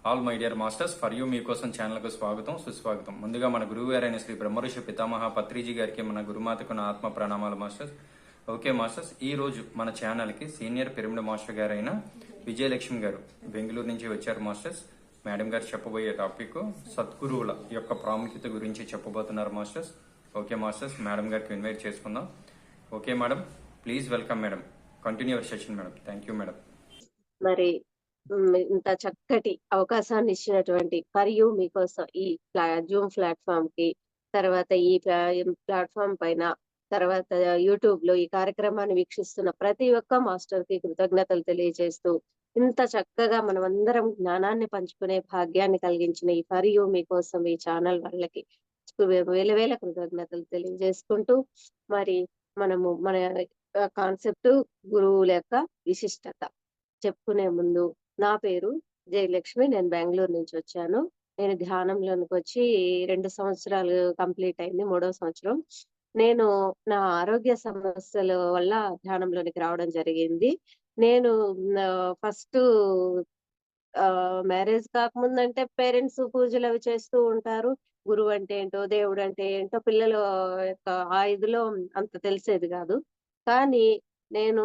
All my dear masters for you మీకోసం ఛానల్కు స్వాగతం సుస్వాగతం. ముందుగా మన గురువు గారైన శ్రీ బ్రహ్మర్షి పితామహ పత్రిజీ గారికి మన గురుమాతకు నా ఆత్మ ప్రణామాలు మాస్టర్స్. ఓకే మాస్టర్స్, ఈ రోజు మన ఛానల్కి సీనియర్ పిరమిడ్ మాస్టర్ గారైన విజయలక్ష్మి గారు బెంగళూరు నుంచి వచ్చారు మాస్టర్స్. మేడం గారు చెప్పబోయే టాపిక్ సద్గురువుల యొక్క ప్రాముఖ్యత గురించి చెప్పబోతున్నారు మాస్టర్స్. ఓకే మాస్టర్స్, మేడం గారికి ఇన్వైట్ చేసుకుందాం. Okay madam, please welcome madam. Continue your session madam. Thank you madam. మరి ఇంత చక్కటి అవకాశాన్ని ఇచ్చినటువంటి ఫర్ యూ మీకోసం ఈ జూమ్ ప్లాట్ఫామ్ కి, తర్వాత ఈ ప్లాట్ఫామ్ పైన, తర్వాత యూట్యూబ్ లో ఈ కార్యక్రమాన్ని వీక్షిస్తున్న ప్రతి ఒక్క మాస్టర్ కి కృతజ్ఞతలు తెలియజేస్తూ, ఇంత చక్కగా మనం అందరం జ్ఞానాన్ని పంచుకునే భాగ్యాన్ని కలిగించిన ఈ ఫర్ యూ మీకోసం ఈ ఛానల్ వాళ్ళకి వేల వేల కృతజ్ఞతలు తెలియజేసుకుంటూ, మరి మనము మన కాన్సెప్ట్ గురువుల యొక్క విశిష్టత చెప్పుకునే ముందు, నా పేరు జయలక్ష్మి. నేను బెంగళూరు నుంచి వచ్చాను. నేను ధ్యానంలోనికి వచ్చి 2 సంవత్సరాలు కంప్లీట్ అయింది, 3వ సంవత్సరం. నేను నా ఆరోగ్య సమస్యల వల్ల ధ్యానంలోనికి రావడం జరిగింది. నేను ఫస్ట్ మ్యారేజ్ కాకముందంటే పేరెంట్స్ పూజలు అవి చేస్తూ ఉంటారు. గురువు అంటే ఏంటో, దేవుడు అంటే ఏంటో పిల్లల యొక్క ఆ ఇదిలో అంత తెలిసేది కాదు. కానీ నేను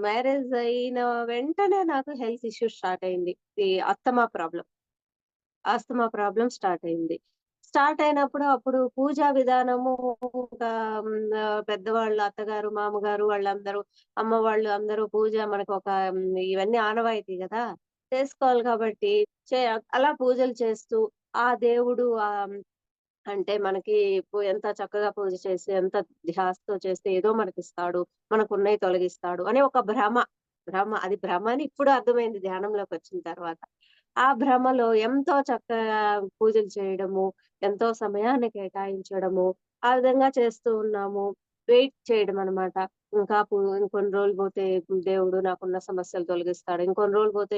మ్యారేజ్ అయిన వెంటనే నాకు హెల్త్ ఇష్యూ స్టార్ట్ అయింది. ఈ ఆస్తమా ప్రాబ్లం స్టార్ట్ అయింది. స్టార్ట్ అయినప్పుడు అప్పుడు పూజా విధానము పెద్దవాళ్ళు, అత్తగారు, మామగారు వాళ్ళందరూ, అమ్మ వాళ్ళు అందరూ పూజ మనకు ఒక ఇవన్నీ ఆనవాయితీ కదా, చేసుకోవాలి కాబట్టి అలా పూజలు చేస్తూ ఆ దేవుడు అంటే మనకి ఎంత చక్కగా పూజ చేసి, ఎంత ధ్యాసతో చేస్తే ఏదో మనకిస్తాడు, మనకున్నయి తొలగిస్తాడు అనే ఒక భ్రమ అది భ్రమ అని ఇప్పుడు అర్థమైంది ధ్యానంలోకి వచ్చిన తర్వాత. ఆ భ్రమలో ఎంతో చక్కగా పూజలు చేయడము, ఎంతో సమయాన్ని కేటాయించడము, ఆ విధంగా చేస్తూ ఉన్నాము. వెయిట్ చేయడం అన్నమాట. ఇంకొన్ని రోజులు పోతే దేవుడు నాకున్న సమస్యలు తొలగిస్తాడు, ఇంకొన్ని రోజులు పోతే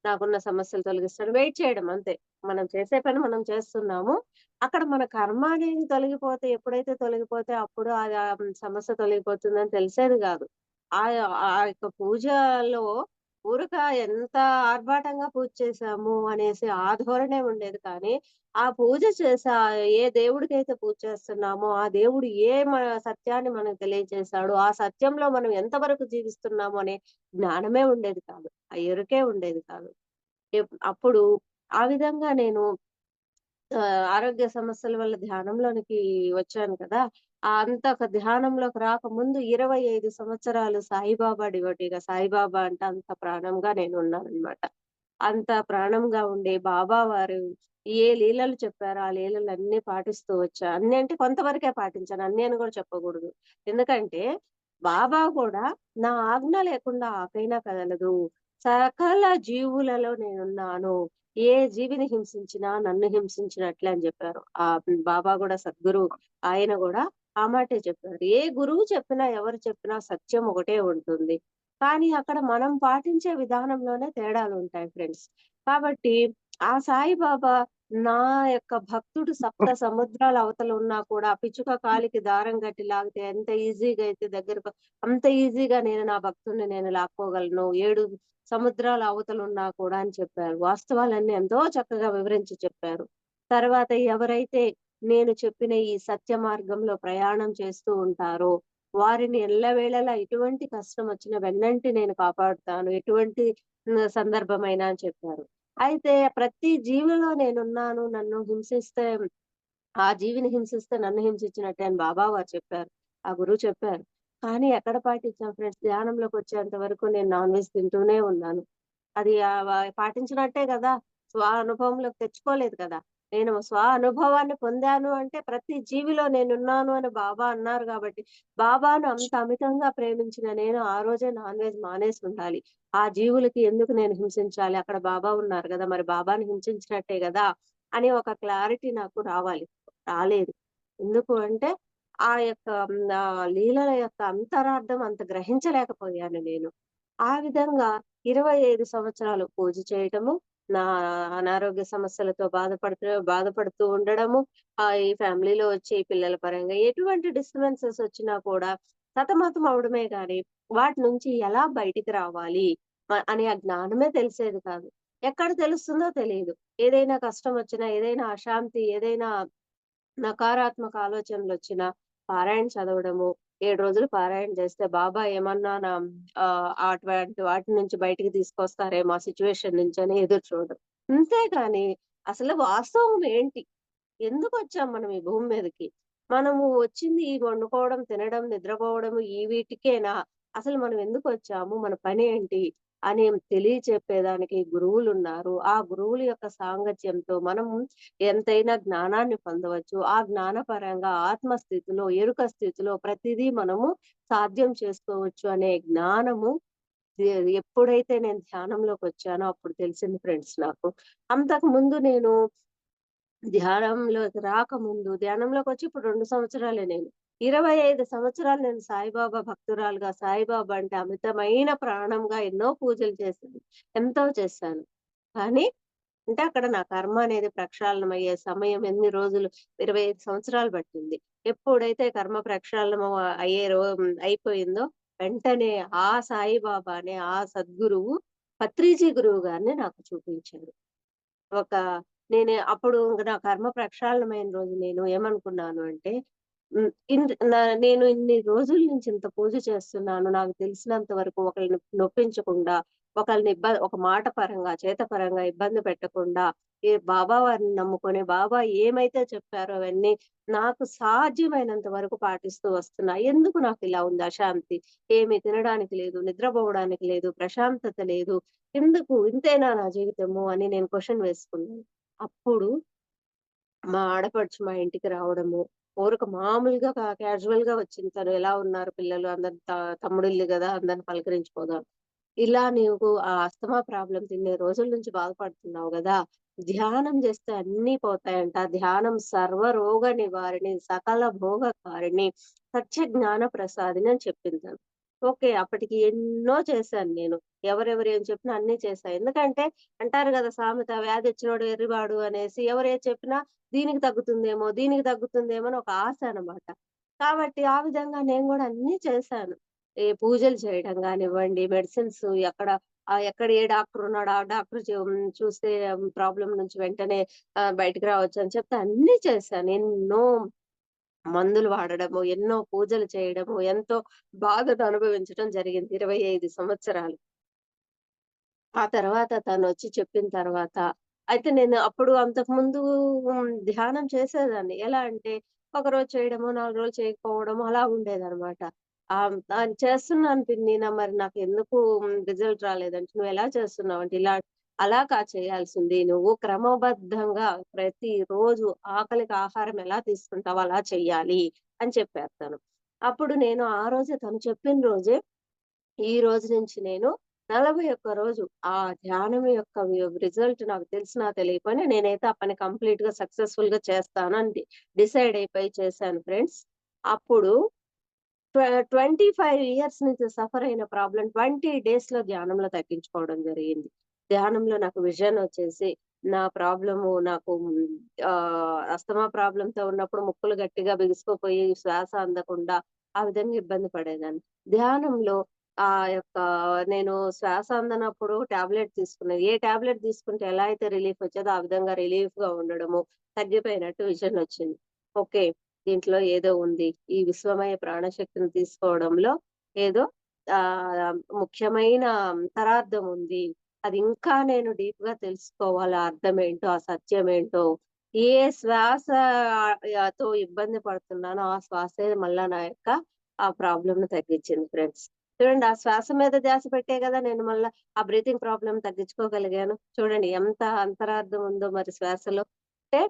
నాకున్న సమస్యలు తొలగిస్తాడు. వెయిట్ చేయడం అంతే. మనం చేసే పని మనం చేస్తున్నాము. అక్కడ మన కర్మ అనేది తొలగిపోతే, ఎప్పుడైతే తొలగిపోతే అప్పుడు సమస్య తొలగిపోతుందని తెలిసేది కాదు. ఆ ఆ యొక్క పూజలో ఎంత ఆర్భాటంగా పూజ చేశాము అనేసి ఆ ధోరణే ఉండేది. కానీ ఆ పూజ చేసే ఏ దేవుడికైతే పూజ చేస్తున్నామో ఆ దేవుడు సత్యాన్ని మనకు తెలియజేశాడు, ఆ సత్యంలో మనం ఎంతవరకు జీవిస్తున్నాము అనే జ్ఞానమే ఉండేది కాదు. ఆ ఎరుకే ఉండేది కాదు. అప్పుడు ఆ విధంగా నేను ఆరోగ్య సమస్యల వల్ల ధ్యానంలోనికి వచ్చాను కదా. అంత ధ్యానంలోకి రాకముందు 25 సంవత్సరాలు సాయిబాబా డివోటీగా, సాయిబాబా అంటే అంత ప్రాణంగా నేను ఉన్నానన్నమాట. అంత ప్రాణంగా ఉండే బాబా వారు ఏ లీలలు చెప్పారో ఆ లీలలన్నీ పాటిస్తూ వచ్చా. అన్ని అంటే కొంతవరకే పాటించాను, అన్ని అని కూడా చెప్పకూడదు. ఎందుకంటే బాబా కూడా నా ఆజ్ఞ లేకుండా ఆకైనా కదలదు, సకల జీవులలో నేనున్నాను, ఏ జీవిని హింసించినా నన్ను హింసించినట్లే అని చెప్పారు. బాబా కూడా సద్గురువు. ఆయన కూడా ఆ మాటే చెప్పారు. ఏ గురువు చెప్పినా, ఎవరు చెప్పినా సత్యం ఒకటే ఉంటుంది. కానీ అక్కడ మనం పాటించే విధానంలోనే తేడాలు ఉంటాయి ఫ్రెండ్స్. కాబట్టి ఆ సాయిబాబా నా యొక్క భక్తుడు సప్త సముద్రాల అవతల ఉన్నా కూడా పిచ్చుక కాలికి దారం కట్టి లాగితే ఎంత ఈజీగా అయితే దగ్గరకు, అంత ఈజీగా నేను నా భక్తుడిని నేను లాక్కోగలను 7 సముద్రాల అవతలున్నా కూడా అని చెప్పారు. వాస్తవాలన్నీ ఎంతో చక్కగా వివరించి చెప్పారు. తర్వాత ఎవరైతే నేను చెప్పిన ఈ సత్య మార్గంలో ప్రయాణం చేస్తూ ఉంటారో వారిని ఎల్లవేళలా ఎటువంటి కష్టం వచ్చినా వెన్నంటి నేను కాపాడుతాను, ఎటువంటి సందర్భమైనా అని చెప్పారు. అయితే ప్రతి జీవిలో నేనున్నాను, నన్ను హింసిస్తే ఆ జీవిని హింసిస్తే నన్ను హింసించినట్టే అని బాబా వారు చెప్పారు, ఆ గురువు చెప్పారు. కానీ ఎక్కడ పాటించాం ఫ్రెండ్స్, ధ్యానంలోకి వచ్చేంత వరకు నేను నాన్ వెజ్ తింటూనే ఉన్నాను. అది పాటించినట్టే కదా, స్వ అనుభవంలోకి తెచ్చుకోలేదు కదా. నేను స్వ అనుభవాన్ని పొందాను అంటే ప్రతి జీవిలో నేనున్నాను అని బాబా అన్నారు కాబట్టి, బాబాను అంత అమితంగా ప్రేమించిన నేను ఆ రోజే నాన్ వెజ్ మానేసి ఉండాలి. ఆ జీవులకి ఎందుకు నేను హింసించాలి, అక్కడ బాబా ఉన్నారు కదా, మరి బాబాని హింసించినట్టే కదా అని ఒక క్లారిటీ నాకు రావాలి. రాలేదు. ఎందుకు అంటే ఆ యొక్క లీలల యొక్క అంతరార్థం అంత గ్రహించలేకపోయాను నేను. ఆ విధంగా 25 సంవత్సరాలు పూజ చేయటము, నా అనారోగ్య సమస్యలతో బాధపడుతూ ఉండడము, ఈ ఫ్యామిలీలో వచ్చే పిల్లల పరంగా ఎటువంటి డిస్టర్బెన్సెస్ వచ్చినా కూడా సతమతం అవడమే గాని వాటి నుంచి ఎలా బయటికి రావాలి అనే ఆ జ్ఞానమే తెలిసేది కాదు. ఎక్కడ తెలుస్తుందో తెలీదు. ఏదైనా కష్టం వచ్చినా, ఏదైనా అశాంతి, ఏదైనా నకారాత్మక ఆలోచనలొచ్చినా పారాయణ చదవడము, 7 రోజులు పారాయణ చేస్తే బాబా ఏమన్నా అటువంటి వాటి నుంచి బయటికి తీసుకొస్తారేమో ఆ సిట్యుయేషన్ నుంచని ఎదురు చూడడం. అంతేగాని అసలు వాస్తవం ఏంటి? ఎందుకొచ్చాం మనం ఈ భూమి మీదకి? మనము వచ్చింది ఈ వండుకోవడం, తినడం, నిద్రపోవడం ఈ వీటికేనా? అసలు మనం ఎందుకొచ్చాము? మన పనేంటి? అని తెలియచెప్పేదానికి గురువులున్నారు. ఆ గురువుల యొక్క సాంగత్యంతో మనం ఎంతైనా జ్ఞానాన్ని పొందవచ్చు. ఆ జ్ఞానపరంగా ఆత్మస్థితిలో, ఎరుక స్థితిలో ప్రతిదీ మనము సాధ్యం చేసుకోవచ్చు అనే జ్ఞానము ఎ ఎప్పుడైతే నేను ధ్యానంలోకొచ్చానో అప్పుడు తెలిసింది ఫ్రెండ్స్ నాకు. అంతకుముందు నేను ధ్యానంలోకి రాకముందు ధ్యానంలోకొచ్చి ఇప్పుడు 2 సంవత్సరాలే నేను. 25 సంవత్సరాలు నేను సాయిబాబా భక్తురాలుగా, సాయిబాబా అంటే అమితమైన ప్రాణంగా ఎన్నో పూజలు చేశాను. ఎంతో చేశాను. కానీ అంటే అక్కడ నా కర్మ అనేది ప్రక్షాళనమయ్యే సమయం ఎన్ని రోజులు 25 సంవత్సరాలు పట్టింది. ఎప్పుడైతే కర్మ ప్రక్షాళనం అయిపోయిందో వెంటనే ఆ సాయిబాబానే, ఆ సద్గురువు పత్రిజీ గురువు గారిని నాకు చూపించారు. ఒక అప్పుడు ఇంక నా కర్మ ప్రక్షాళనమైన రోజు నేను ఏమనుకున్నాను అంటే, హ్మ్. నేను ఇన్ని రోజుల నుంచి ఇంత పూజ చేస్తున్నాను. నాకు తెలిసినంత వరకు ఒకళ్ళని నొప్పించకుండా, ఒక మాట పరంగా, చేత పరంగా ఇబ్బంది పెట్టకుండా, బాబా వారిని నమ్ముకొని, బాబా ఏమైతే చెప్పారో అవన్నీ నాకు సాధ్యమైనంత వరకు పాటిస్తూ వస్తున్నా. ఎందుకు నాకిలా ఉంది అశాంతి? ఏమి తినడానికి లేదు, నిద్రపోవడానికి లేదు, ప్రశాంతత లేదు. ఎందుకు? ఇంతేనా నా జీవితము అని నేను క్వెషన్ వేసుకున్నాను. అప్పుడు మా ఆడపడుచు మా ఇంటికి రావడము, మామూలుగా క్యాజువల్‌గా వచ్చింది. తను ఎలా ఉన్నారు పిల్లలు అందరు తమ్ముడిల్లు గదా! అందరిని పలకరించిపోదాం. ఇలా నీకు ఆ అస్తమా ప్రాబ్లమ్స్ ఇన్ని రోజుల నుంచి బాధపడుతున్నావు గదా! ధ్యానం చేస్తే అన్నీ పోతాయంట. ధ్యానం సర్వ రోగ నివారిణి, సకల భోగకారిణి, సత్య జ్ఞాన ప్రసాదిని అని చెప్పింది తను. ఓకే. అప్పటికి ఎన్నో చేశాను నేను. ఎవరెవరు ఏం చెప్పినా అన్నీ చేశా. ఎందుకంటే అంటారు గదా! సామెత వ్యాధొచ్చినోడు వెర్రివాడు అనేసి. ఎవరేది చెప్పినా దీనికి తగ్గుతుందేమో, దీనికి తగ్గుతుందేమో అని ఒక ఆశ అన్నమాట. కాబట్టి ఆ విధంగా నేను గూడా అన్నీ చేశాను. పూజలు చేయడం గానివ్వండి, మెడిసిన్స్ ఎక్కడ ఏ డాక్టర్ ఉన్నాడో ఆ డాక్టర్ చూస్తే ప్రాబ్లమ్ నుంచి వెంటనే బయటికి రావచ్చని చెప్తే అన్నీ చేశాను. ఎన్నో మందులు వాడడము, ఎన్నో పూజలు చేయడము, ఎంతో బాధను అనుభవించడం జరిగింది 25 సంవత్సరాలు. ఆ తర్వాత తనొచ్చి చెప్పిన తర్వాత అయితే నేను అప్పుడు అంతకుముందు ధ్యానం చేసేదాన్ని. ఎలా అంటే ఒకరోజు చేయడము, 4 రోజులు చేయకపోవడము అలా ఉండేదనమాట. చేస్తున్నాను పిన్ని మరి నాకెందుకు రిజల్ట్ రాలేదంటే, "నువ్వెలా చేస్తున్నావంటే అలా కాదు చేయాల్సింది. నువ్వు క్రమబద్ధంగా ప్రతిరోజు ఆకలికి ఆహారం ఎలా తీసుకుంటావో అలా చెయ్యాలి" అని చెప్పారు తను. అప్పుడు నేను ఆ రోజే తను చెప్పిన రోజే ఈ రోజు నుంచి నేను 41 రోజు ఆ ధ్యానం యొక్క రిజల్ట్ నాకు తెలిసినా తెలియకపోయినా నేనైతే ఆ పని కంప్లీట్‌గా సక్సెస్‌ఫుల్‌గా చేస్తానని డిసైడ్ అయిపోయి చేశాను ఫ్రెండ్స్. అప్పుడు 25 ఇయర్స్ నుంచి సఫర్ అయిన ప్రాబ్లమ్ 20 డేస్‌లో ధ్యానంలో తగ్గించుకోవడం జరిగింది. ధ్యానంలో నాకు విజన్ వచ్చేసి నా ప్రాబ్లము నాకు అస్తమా ప్రాబ్లమ్‌తో ఉన్నప్పుడు ముక్కులు గట్టిగా బిగుసుకుపోయి శ్వాస అందకుండా ఆ విధంగా ఇబ్బంది పడేదాన్ని. ధ్యానంలో యొక్క నేను శ్వాస అందనప్పుడు టాబ్లెట్ తీసుకున్నా. ఏ టాబ్లెట్ తీసుకుంటే ఎలా అయితే రిలీఫ్ వచ్చేదో ఆ విధంగా రిలీఫ్‌గా ఉండడము, తగ్గిపోయినట్టు విజన్ వచ్చింది. ఓకే. దీంట్లో ఏదో ఉంది. ఈ విశ్వమయ ప్రాణశక్తిని తీసుకోవడంలో ఏదో ముఖ్యమైన అంతరార్థం ఉంది. అది ఇంకా నేను డీప్‌గా తెలుసుకోవాలి. ఆ అర్థమేంటో, ఆ సత్యమేంటో. ఏ శ్వాస తో ఇబ్బంది పడుతున్నానో, ఆ శ్వాసే మళ్ళా నా యొక్క ఆ ప్రాబ్లమ్‌ని తగ్గించింది ఫ్రెండ్స్. చూడండి ఆ శ్వాస మీద ధ్యాస పెట్టే గదా! నేను మళ్ళా ఆ బ్రీతింగ్ ప్రాబ్లమ్ తగ్గించుకోగలిగాను. చూడండి ఎంత అంతరార్థం ఉందో మరి శ్వాసలో. అంటే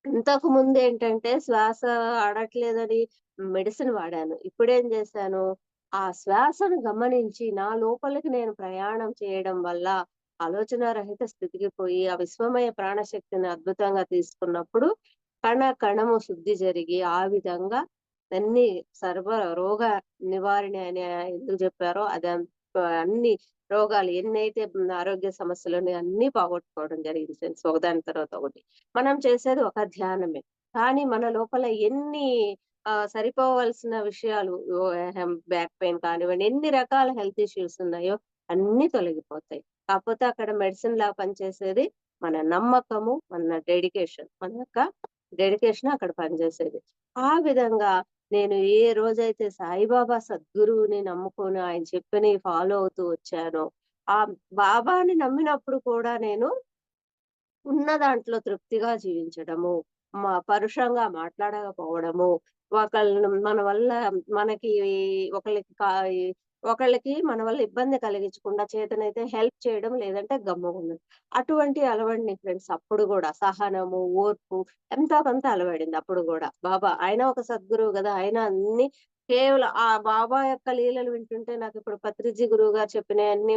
ఇంతకు ముందేంటంటే శ్వాస ఆడట్లేదని మెడిసిన్ వాడాను. ఇప్పుడేం జేశాను, ఆ శ్వాసను గమనించి నా లోపలికి నేను ప్రయాణం చేయడం వల్ల ఆలోచనా రహిత స్థితికి పోయి, ఆ విశ్వమయ ప్రాణశక్తిని అద్భుతంగా తీసుకున్నప్పుడు కణము శుద్ధి జరిగి, ఆ విధంగా అన్ని సర్వ రోగ నివారిణి అని ఎందుకు జెప్పారో అన్ని రోగాలు ఎన్నైతే ఆరోగ్య సమస్యలున్నాయో అన్నీ పోగొట్టుకోవడం జరిగింది ఫ్రెండ్స్. ఒకదాని తర్వాత ఒకటి. మనం చేసేది ఒక ధ్యానమే. కానీ మన లోపల ఎన్ని సరిపోవాల్సిన విషయాలు బ్యాక్ పెయిన్ కానివ్వండి, ఎన్ని రకాల హెల్త్ ఇష్యూస్ ఉన్నాయో అన్నీ తొలగిపోతాయి. కాకపోతే అక్కడ మెడిసిన్ లా పనిచేసేది మన నమ్మకము, మన డెడికేషన్. మన యొక్క డెడికేషన్ అక్కడ పనిచేసేది. ఆ విధంగా నేను ఏ రోజైతే సాయిబాబా సద్గురువుని నమ్ముకొని ఆయన చెప్పినయి ఫాలో అవుతూ వచ్చానో, ఆ బాబాని నమ్మినప్పుడు కూడా నేను ఉన్న దాంట్లో తృప్తిగా జీవించడము, పరుషంగా మాట్లాడకపోవడము, ఒకళ్ళని మన వల్ల మనకి ఒకళ్ళకి కా ఒకళ్ళకి మన వల్ల ఇబ్బంది కలిగించకుండా చేతనైతే హెల్ప్ చేయడం, లేదంటే గమ్ముగుండడం. అటువంటి అలవాడిని ఫ్రెండ్స్ అప్పుడు గూడా. సహనము, ఓర్పు ఎంతో కొంత అలవడింది అప్పుడు గూడా. బాబా ఆయన ఒక సద్గురువు గదా! ఆయన అన్నీ కేవలం ఆ బాబా యొక్క లీలలు వింటుంటే నాకిప్పుడు పత్రిజీ గురువు గారు చెప్పినయన్నీ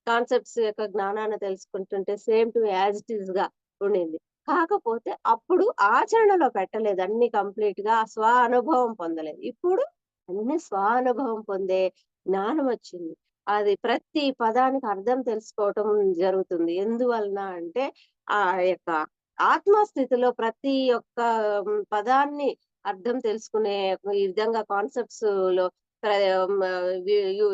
కాన్సెప్ట్స్ యొక్క జ్ఞానాన్ని తెలుసుకుంటుంటే సేమ్ టు యాజ్ ఇట్ ఈస్‌గా ఉండింది. కాకపోతే అప్పుడు ఆచరణలో పెట్టలేదు. అన్నీ కంప్లీట్‌గా స్వ అనుభవం పొందలేదు. ఇప్పుడు అన్నీ స్వానుభవం పొందే జ్ఞానమొచ్చింది. అది ప్రతి పదానికి అర్థం తెలుసుకోవటం జరుగుతుంది. ఎందువలన అంటే ఆ యొక్క ఆత్మస్థితిలో ప్రతి ఒక్క పదాన్ని అర్థం తెలుసుకునే ఈ విధంగా కాన్సెప్ట్స్‌లో ప్ర మ వి యు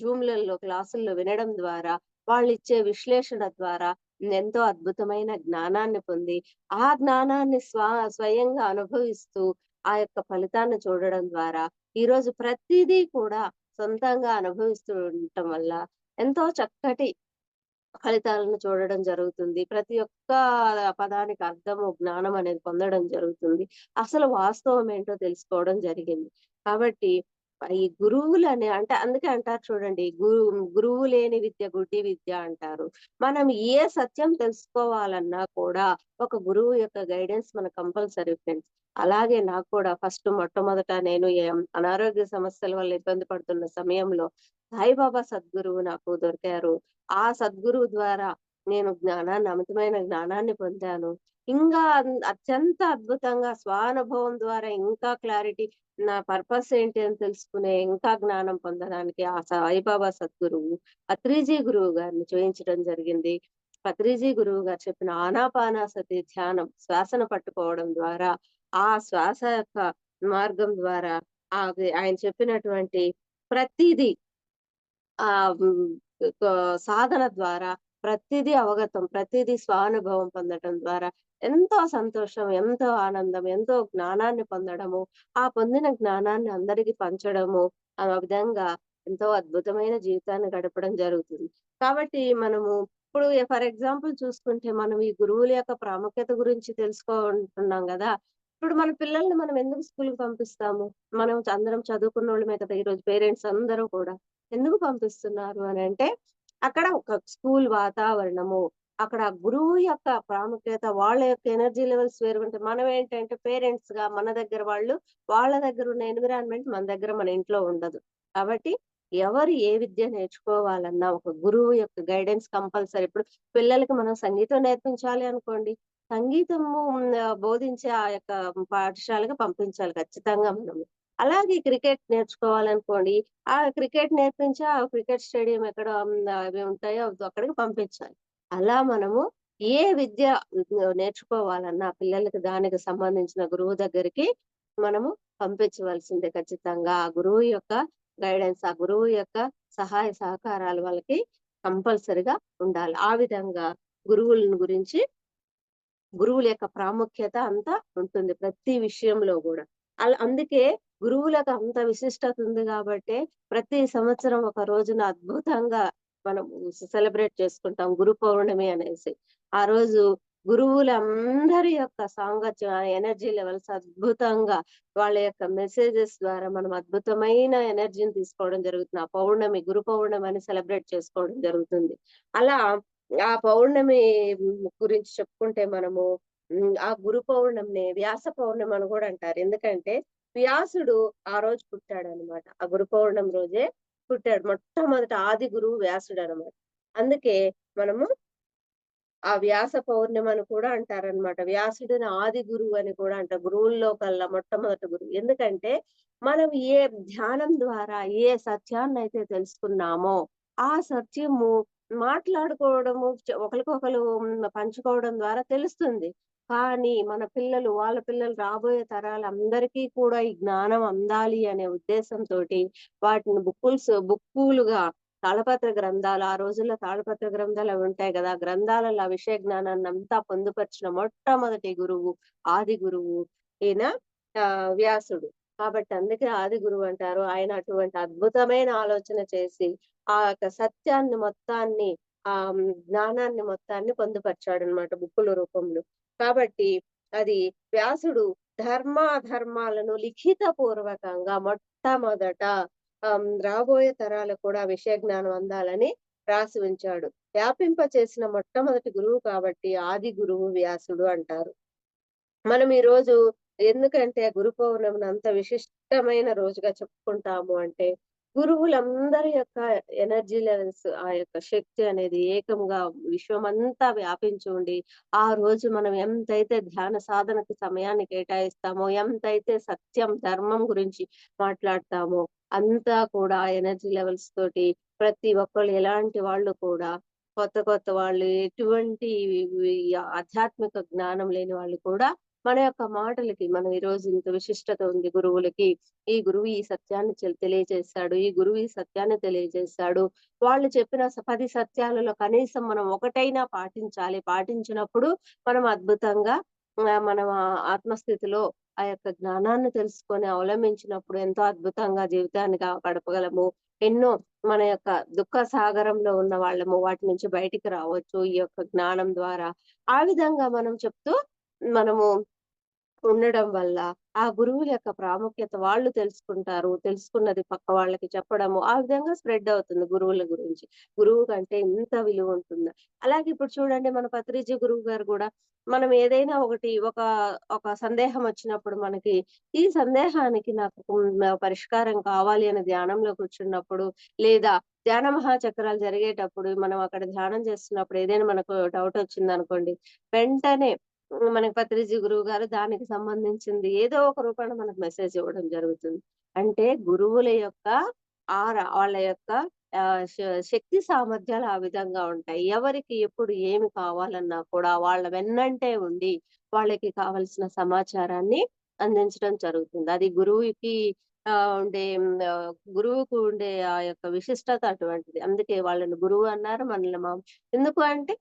జూమ్‌లలో క్లాసుల్లో వినడం ద్వారా, వాళ్ళిచ్చే విశ్లేషణ ద్వారా ఎంతో అద్భుతమైన జ్ఞానాన్ని పొంది, ఆ జ్ఞానాన్ని స్వయంగా అనుభవిస్తూ, ఆ యొక్క ఫలితాన్ని చూడడం ద్వారా, ఈరోజు ప్రతీదీ కూడా సొంతంగా అనుభవిస్తూ ఉండటం వల్ల, ఎంతో చక్కటి ఫలితాలను చూడడం జరుగుతుంది. ప్రతి ఒక్క పదానికి అర్థము, జ్ఞానం అనేది పొందడం జరుగుతుంది. అసలు వాస్తవం ఏంటో తెలుసుకోవడం జరిగింది. కాబట్టి ఈ గురువులని అంటే అందుకే అంటారు చూడండి, గురువు లేని విద్య గుడ్డి విద్య అంటారు. మనం ఏ సత్యం తెలుసుకోవాలన్నా కూడా ఒక గురువు యొక్క గైడెన్స్ మనకు కంపల్సరీ ఫ్రెండ్స్. అలాగే నాకు కూడా మొట్టమొదట నేను అనారోగ్య సమస్యల వల్ల ఇబ్బంది పడుతున్న సమయంలో సాయిబాబా సద్గురువు నాకు దొరికారు. ఆ సద్గురువు ద్వారా నేను అమితమైన జ్ఞానాన్ని పొందాను. ఇంకా అత్యంత అద్భుతంగా స్వానుభవం ద్వారా ఇంకా క్లారిటీ నా పర్పస్ ఏంటి అని తెలుసుకునే ఇంకా జ్ఞానం పొందడానికి ఆ సాయిబాబా సద్గురువు పత్రిజీ గురువు గారిని చూయించడం జరిగింది. పత్రిజీ గురువు గారు చెప్పిన ఆనాపానసతి ధ్యానం శ్వాసను పట్టుకోవడం ద్వారా, ఆ శ్వాస యొక్క మార్గం ద్వారా ఆయన చెప్పినటువంటి ప్రతీదీ ఆహ్, హ్మ్. సాధన ద్వారా ప్రతీదీ అవగతం, ప్రతీదీ స్వానుభవం పొందటం ద్వారా ఎంతో సంతోషం, ఎంతో ఆనందం, ఎంతో జ్ఞానాన్ని పొందడము, ఆ పొందిన జ్ఞానాన్ని అందరికి పంచడము, ఆ విధంగా ఎంతో అద్భుతమైన జీవితాన్ని గడపడం జరుగుతుంది. కాబట్టి మనము ఇప్పుడు ఫర్ ఎగ్జాంపుల్ చూసుకుంటే మనం ఈ గురువుల యొక్క ప్రాముఖ్యత గురించి తెలుసుకుంటున్నాం గదా! ఇప్పుడు మన పిల్లల్ని మనం ఎందుకు స్కూలుకి పంపిస్తాము? మనం అందరం చదువుకున్నోళ్ళమే కదా! ఈరోజు పేరెంట్స్ అందరూ కూడా. ఎందుకు పంపిస్తున్నారు అనంటే, అక్కడ ఒక స్కూల్ వాతావరణము, అక్కడ గురువు యొక్క ప్రాముఖ్యత, వాళ్ళ యొక్క ఎనర్జీ లెవెల్స్ వేరుగుంటాయి. మనం ఏంటంటే పేరెంట్స్‌గా మన దగ్గర వాళ్ళు, వాళ్ళ దగ్గర ఉన్న ఎన్విరాన్మెంట్ మన దగ్గర మన ఇంట్లో ఉండదు. కాబట్టి ఎవరు ఏ విద్య నేర్చుకోవాలన్నా ఒక గురువు యొక్క గైడెన్స్ కంపల్సరీ. ఇప్పుడు పిల్లలకి మనం సంగీతం నేర్పించాలి అనుకోండి, సంగీతము బోధించే ఆ యొక్క పాఠశాలకు పంపించాలి ఖచ్చితంగా మనము. అలాగే క్రికెట్ నేర్చుకోవాలనుకోండి, ఆ క్రికెట్ నేర్పించి ఆ క్రికెట్ స్టేడియం ఎక్కడ అవి ఉంటాయో అక్కడికి పంపించాలి. అలా మనము ఏ విద్య నేర్చుకోవాలన్నా పిల్లలకి దానికి సంబంధించిన గురువు దగ్గరికి మనము పంపించవలసిందే ఖచ్చితంగా. ఆ గురువు యొక్క గైడెన్స్, ఆ గురువు యొక్క సహాయ సహకారాలు వాళ్ళకి కంపల్సరీగా ఉండాలి. ఆ విధంగా గురువులను గురించి గురువుల యొక్క ప్రాముఖ్యత అంతా ఉంటుంది ప్రతి విషయంలో గూడా. అందుకే గురువులకు అంత విశిష్టత ఉంది గాబట్టే ప్రతి సంవత్సరం ఒక రోజున అద్భుతంగా మనం సెలబ్రేట్ చేసుకుంటాం గురు పౌర్ణమి అనేసి. ఆ రోజు గురువులందరి యొక్క సాంగత్యం, ఆ ఎనర్జీ లెవెల్స్ అద్భుతంగా వాళ్ళ యొక్క మెసేజెస్ ద్వారా మనం అద్భుతమైన ఎనర్జీని తీసుకోవడం జరుగుతుంది. ఆ పౌర్ణమి, గురు పౌర్ణమి అని సెలబ్రేట్ చేసుకోవడం జరుగుతుంది. అలా ఆ పౌర్ణమి గురించి చెప్పుకుంటే మనము ఆ గురు పౌర్ణమిని వ్యాస పౌర్ణమి అని గూడా అంటారు. ఎందుకంటే వ్యాసుడు ఆ రోజు పుట్టాడనమాట. ఆ గురు పౌర్ణమి రోజే పుట్టాడు. మొట్టమొదట ఆది గురువు వ్యాసుడనమాట. అందుకే మనము ఆ వ్యాస పౌర్ణమి అని కూడా అంటారనమాట. వ్యాసుడిని ఆది గురువు అని కూడా అంటారు. గురువుల్లో కల్లా మొట్టమొదటి గురువు. ఎందుకంటే మనం ఏ ధ్యానం ద్వారా ఏ సత్యాన్నయితే తెలుసుకున్నామో, ఆ సత్యము మాట్లాడుకోవడము ఒకళ్ళకొకళ్ళు పంచుకోవడం ద్వారా తెలుస్తుంది. కానీ మన పిల్లలు, వాళ్ళ పిల్లలు రాబోయే తరాలందరికీ కూడా ఈ జ్ఞానం అందాలి అనే ఉద్దేశంతోటి వాటిని బుక్కులుగా తాళపత్ర గ్రంథాలు ఆ రోజుల్లో తాళపత్ర గ్రంథాలు అవి ఉంటాయి కదా! ఆ గ్రంథాలలో ఆ విషయ జ్ఞానాన్నంతా పొందుపరిచిన మొట్టమొదటి గురువు, ఆది గురువు ఈయన వ్యాసుడు. కాబట్టి అందుకే ఆది గురువు అంటారు. ఆయన అటువంటి అద్భుతమైన ఆలోచన చేసి, ఆ యొక్క సత్యాన్ని మొత్తాన్ని జ్ఞానాన్ని మొత్తాన్ని పొందుపరిచాడనమాట బుక్కుల రూపంలో. కాబట్టి అది వ్యాసుడు ధర్మాధర్మాలను లిఖిత పూర్వకంగా మొట్టమొదట రాబోయే తరాలకు కూడా విషయ జ్ఞానం అందాలని రాసి ఉంచాడు. వ్యాపింప చేసిన మొట్టమొదటి గురువు కాబట్టి ఆది గురువు వ్యాసుడు అంటారు. మనం ఈరోజు ఎందుకంటే గురు పౌర్ణమిని అంత విశిష్టమైన రోజుగా చెప్పుకుంటాము అంటే, గురువులందరి యొక్క ఎనర్జీ లెవెల్స్ ఆ యొక్క శక్తి అనేది ఏకంగా విశ్వమంతా వ్యాపించి ఉండి, ఆ రోజు మనం ఎంతైతే ధ్యాన సాధనకి సమయాన్ని కేటాయిస్తామో, ఎంతైతే సత్యం, ధర్మం గురించి మాట్లాడతామో, అంతా కూడా ఎనర్జీ లెవెల్స్ తోటి ప్రతి ఒక్కళ్ళు ఎలాంటి వాళ్ళు కూడా కొత్త కొత్త వాళ్ళు ఎటువంటి ఆధ్యాత్మిక జ్ఞానం లేని వాళ్ళు కూడా మన యొక్క మాటలకి మనం ఈరోజు ఇంత విశిష్టత ఉంది గురువులకి. ఈ గురువు ఈ సత్యాన్ని తెలియజేశాడు. ఈ గురువు ఈ సత్యాన్ని తెలియజేశాడు. వాళ్ళు చెప్పిన 10 సత్యాలలో కనీసం మనం ఒకటైనా పాటించాలి. పాటించినప్పుడు మనం అద్భుతంగా మనం ఆత్మస్థితిలో ఆ యొక్క జ్ఞానాన్ని తెలుసుకొని అవలంబించినప్పుడు ఎంతో అద్భుతంగా జీవితాన్ని గడపగలము. ఎన్నో మన యొక్క దుఃఖ సాగరంలో ఉన్న వాళ్ళము వాటి నుంచి బయటికి రావచ్చు ఈ యొక్క జ్ఞానం ద్వారా. ఆ విధంగా మనం చెప్తూ మనము ఉండడం వల్ల ఆ గురువుల యొక్క ప్రాముఖ్యత వాళ్ళు తెలుసుకుంటారు. తెలుసుకున్నది పక్క వాళ్ళకి చెప్పడము, ఆ విధంగా స్ప్రెడ్ అవుతుంది గురువుల గురించి. గురువు కంటే ఇంత విలువ ఉంటుందా? అలాగే ఇప్పుడు చూడండి మన పత్రిజీ గురువు గారు గూడా మనం ఏదైనా ఒకటి ఒక సందేహం వచ్చినప్పుడు మనకి ఈ సందేహానికి నాకు పరిష్కారం కావాలి అని ధ్యానంలో కూర్చున్నప్పుడు లేదా ధ్యాన మహాచక్రాలు జరిగేటప్పుడు మనం అక్కడ ధ్యానం చేస్తున్నప్పుడు ఏదైనా మనకు డౌట్ వచ్చిందనుకోండి, వెంటనే మనకి పత్రిజీ గురువుగారు దానికి సంబంధించింది ఏదో ఒక రూపాన మనకు మెసేజ్ ఇవ్వడం జరుగుతుంది. అంటే గురువుల యొక్క వాళ్ళ యొక్క శక్తి సామర్థ్యాలు ఆ విధంగా ఉంటాయి. ఎవరికి ఎప్పుడు ఏమి కావాలన్నా కూడా వాళ్ళ వెన్నంటే ఉండి, వాళ్ళకి కావాల్సిన సమాచారాన్ని అందించడం జరుగుతుంది. అది గురువుకి గురువుకు ఉండే ఆ యొక్క విశిష్టత అటువంటిది. అందుకే వాళ్ళని గురువు అన్నారు. మనల్ని ఎందుకు అంటే